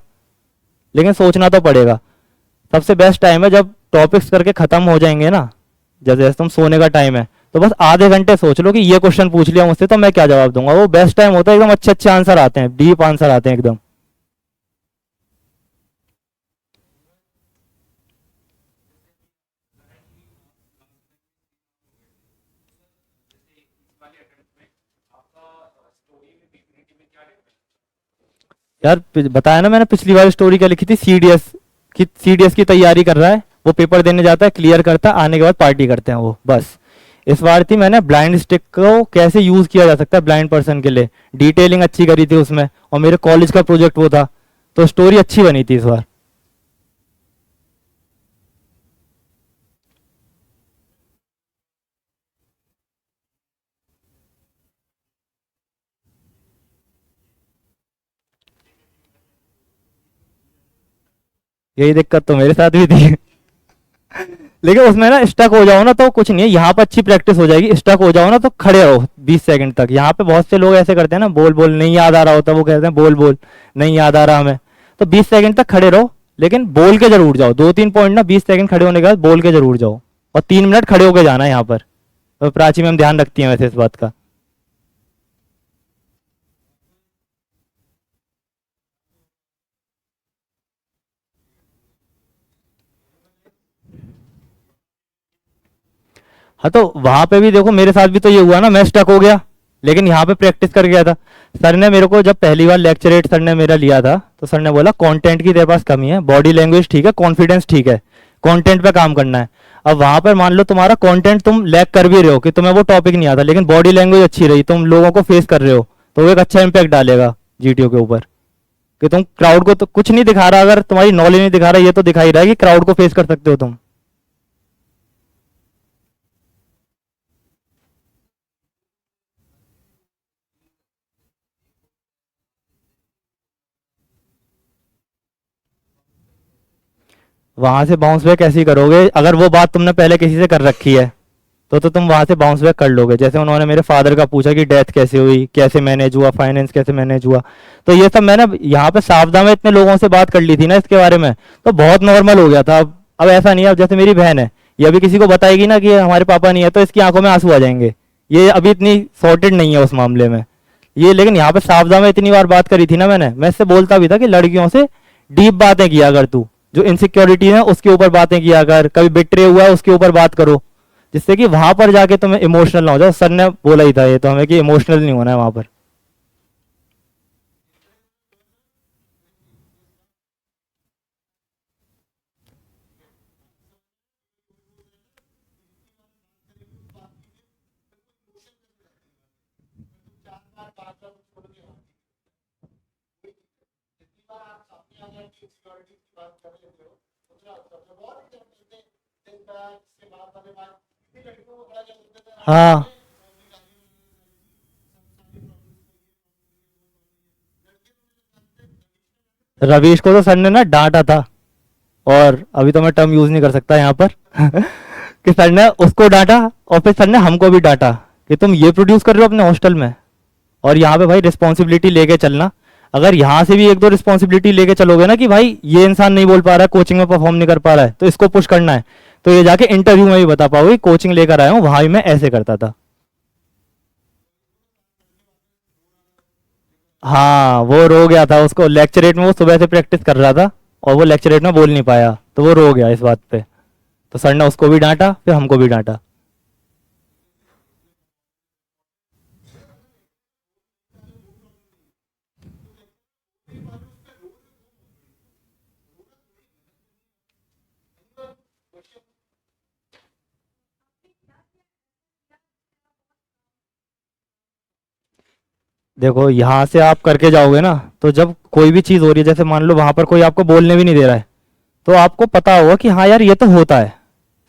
लेकिन सोचना तो पड़ेगा। सबसे बेस्ट टाइम है जब टॉपिक्स करके खत्म हो जाएंगे ना, जैसे जैसे तुम सोने का टाइम है, तो बस आधे घंटे सोच लो कि ये क्वेश्चन पूछ लिया मुझसे तो मैं क्या जवाब दूंगा। वो बेस्ट टाइम होता है, एकदम अच्छे अच्छे आंसर आते हैं, डीप आंसर आते हैं एकदम। यार बताया ना मैंने पिछली बार स्टोरी क्या लिखी थी, सीडीएस की तैयारी कर रहा है, वो पेपर देने जाता है, क्लियर करता है, आने के बाद पार्टी करते हैं वो, बस। इस बार थी मैंने ब्लाइंड स्टिक को कैसे यूज किया जा सकता है ब्लाइंड पर्सन के लिए, डिटेलिंग अच्छी करी थी उसमें, और मेरे कॉलेज का प्रोजेक्ट वो था, तो स्टोरी अच्छी बनी थी इस बार। यही दिक्कत तो मेरे साथ भी थी। लेकिन उसमें ना स्टक हो जाओ ना तो कुछ नहीं है, यहाँ पर अच्छी प्रैक्टिस हो जाएगी। स्टक हो जाओ ना तो खड़े रहो 20 सेकंड तक। यहाँ पे बहुत से लोग ऐसे करते हैं ना, बोल बोल नहीं याद आ रहा होता, वो कहते हैं बोल बोल नहीं याद आ रहा हमें। तो 20 सेकंड तक खड़े रहो, लेकिन बोल के जरूर जाओ। 2-3 पॉइंट ना 20 सेकंड खड़े होने के बाद बोल के जरूर जाओ, और 3 मिनट खड़े होके जाना है यहाँ पर। तो प्राची मैम ध्यान रखती है वैसे इस बात का। हाँ तो वहां पे भी देखो मेरे साथ भी तो ये हुआ ना, मैं स्टक हो गया, लेकिन यहाँ पे प्रैक्टिस कर गया था। सर ने मेरे को जब पहली बार लेक्चर एट सर ने मेरा लिया था, तो सर ने बोला कंटेंट की तेरे पास कमी है, बॉडी लैंग्वेज ठीक है, कॉन्फिडेंस ठीक है, कंटेंट पे काम करना है। अब वहां पर मान लो तुम्हारा कंटेंट तुम लैक कर भी रहे हो कि तुम्हें वो टॉपिक नहीं आता, लेकिन बॉडी लैंग्वेज अच्छी रही, तुम लोगों को फेस कर रहे हो, तो वो एक अच्छा इंपैक्ट डालेगा जीटीओ के ऊपर। कि तुम क्राउड को तो कुछ नहीं दिखा रहा, अगर तुम्हारी नॉलेज नहीं दिखा रहा, ये तो दिखा ही रहा है कि क्राउड को फेस कर सकते हो तुम। वहां से बाउंस बैक ऐसे ही करोगे, अगर वो बात तुमने पहले किसी से कर रखी है तो तुम वहां से बाउंस बैक कर लोगे। जैसे उन्होंने मेरे फादर का पूछा कि डेथ कैसे हुई, कैसे मैनेज हुआ, फाइनेंस कैसे मैनेज हुआ, तो ये सब मैंने यहाँ पे सावधान में इतने लोगों से बात कर ली थी ना इसके बारे में, तो बहुत नॉर्मल हो गया था। अब अब ऐसा नहीं है, अब जैसे मेरी बहन है, ये अभी किसी को बताएगी ना कि हमारे पापा नहीं है, तो इसकी आंखों में आंसू आ जाएंगे। ये अभी इतनी सॉर्टेड नहीं है उस मामले में ये। लेकिन यहाँ पे सावधान में इतनी बार बात करी थी ना मैंने, मैं इससे बोलता भी था कि लड़कियों से डीप बातें किया कर, तू जो इनसिक्योरिटी है उसके ऊपर बातें किया कर, कभी बिट्रे हुआ है उसके ऊपर बात करो, जिससे कि वहां पर जाके तुम्हें इमोशनल ना हो जाओ। सर ने बोला ही था ये तो हमें कि इमोशनल नहीं होना है वहां पर। हाँ, रवीश को तो सर ने ना डांटा था, और अभी तो मैं टर्म यूज नहीं कर सकता यहाँ पर कि सर ने उसको डांटा, और फिर सर ने हमको भी डांटा कि तुम ये प्रोड्यूस कर रहे हो अपने हॉस्टल में। और यहाँ पे भाई रिस्पॉन्सिबिलिटी लेके चलना। अगर यहाँ से भी एक दो रिस्पॉन्सिबिलिटी लेके चलोगे ना कि भाई ये इंसान नहीं बोल पा रहा है, कोचिंग में परफॉर्म नहीं कर पा रहा है, तो इसको पुश करना है, तो ये जाके इंटरव्यू में भी बता पाओगे, कोचिंग लेकर आया हूँ वहां भी मैं ऐसे करता था। हाँ, वो रो गया था, उसको लेक्चरेट में वो सुबह से प्रैक्टिस कर रहा था, और वो लेक्चरेट में बोल नहीं पाया, तो वो रो गया इस बात पे। तो सर ने उसको भी डांटा, फिर हमको भी डांटा। देखो, यहाँ से आप करके जाओगे ना, तो जब कोई भी चीज़ हो रही है, जैसे मान लो वहां पर कोई आपको बोलने भी नहीं दे रहा है, तो आपको पता होगा कि हाँ यार ये तो होता है।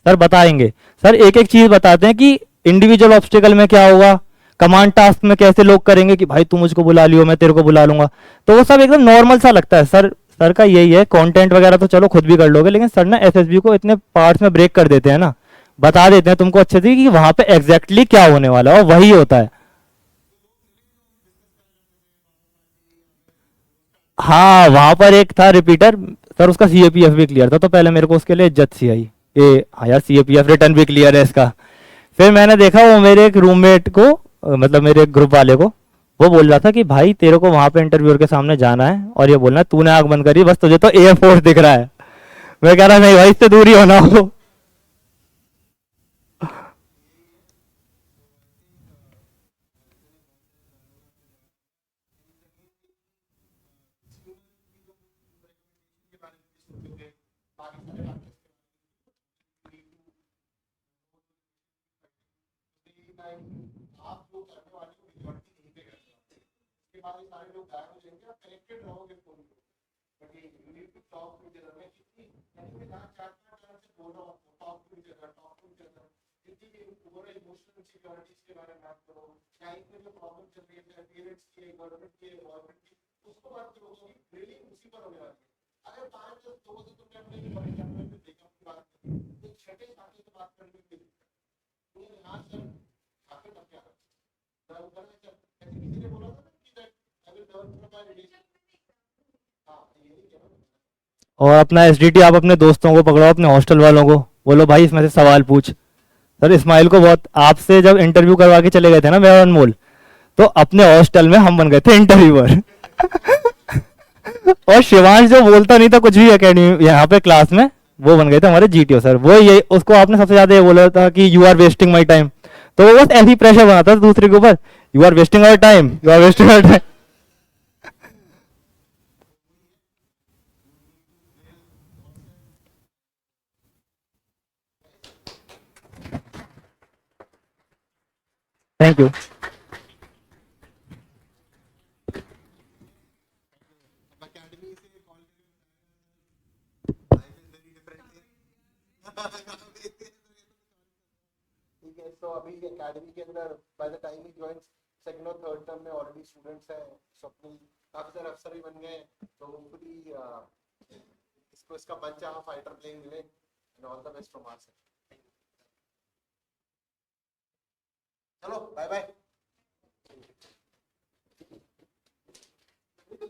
सर बताएंगे, सर एक एक चीज़ बताते हैं कि इंडिविजुअल ऑब्स्टिकल में क्या होगा, कमांड टास्क में कैसे लोग करेंगे कि भाई तू मुझको बुला लियो, मैं तेरे को बुला लूंगा। तो वो सब एकदम नॉर्मल सा लगता है। सर का यही है, कंटेंट वगैरह तो चलो खुद भी कर लोगे, लेकिन सर ना एसएसबी को इतने पार्ट्स में ब्रेक कर देते हैं ना, बता देते हैं तुमको अच्छे से कि वहां पे एग्जैक्टली क्या होने वाला है, और वही होता है। हाँ, वहां पर एक था रिपीटर, सर उसका सीएपीएफ भी क्लियर था, तो पहले मेरे को उसके लिए इज्जत सी आई कि हाँ यार सीएपीएफ रिटर्न भी क्लियर है इसका। फिर मैंने देखा वो मेरे एक रूममेट को, मतलब मेरे एक ग्रुप वाले को, वो बोल रहा था कि भाई तेरे को वहां पे इंटरव्यूअर के सामने जाना है और ये बोलना है तूने आंख बंद करी, बस तुझे तो एयरफोर्स दिख रहा है। मैं कह रहा नहीं भाई, इससे दूर ही होना हो। और अपना एसडीटी आप अपने दोस्तों को पकड़ो, अपने हॉस्टल वालों को बोलो भाई इसमें से सवाल पूछ। सर इस्माइल को बहुत, आपसे जब इंटरव्यू करवा के चले गए थे ना मैं और अनमोल, तो अपने हॉस्टल में हम बन गए थे इंटरव्यूअर। और शिवांश जो बोलता नहीं था कुछ भी एकेडमी यहाँ पे क्लास में, वो बन गए थे हमारे जीटीओ सर। वो ये उसको आपने सबसे ज्यादा ये बोला था कि you are wasting my time, तो वो बस ऐसी प्रेशर बनाता था दूसरे के ऊपर, you are wasting our time, you are wasting our time. Thank you. ठीक है, तो अभी एकेडमी के अंदर बाय द टाइम ही ज्वाइन सेकंड और थर्ड टर्म में ऑलरेडी स्टूडेंट्स हैं, स्वप्निल काफी सारे अफसर भी बन गए, तो होपफुली इसको इसका बन चाहा फाइटर प्लेइंग मिले, and all the best from our side. चलो बाय बाय।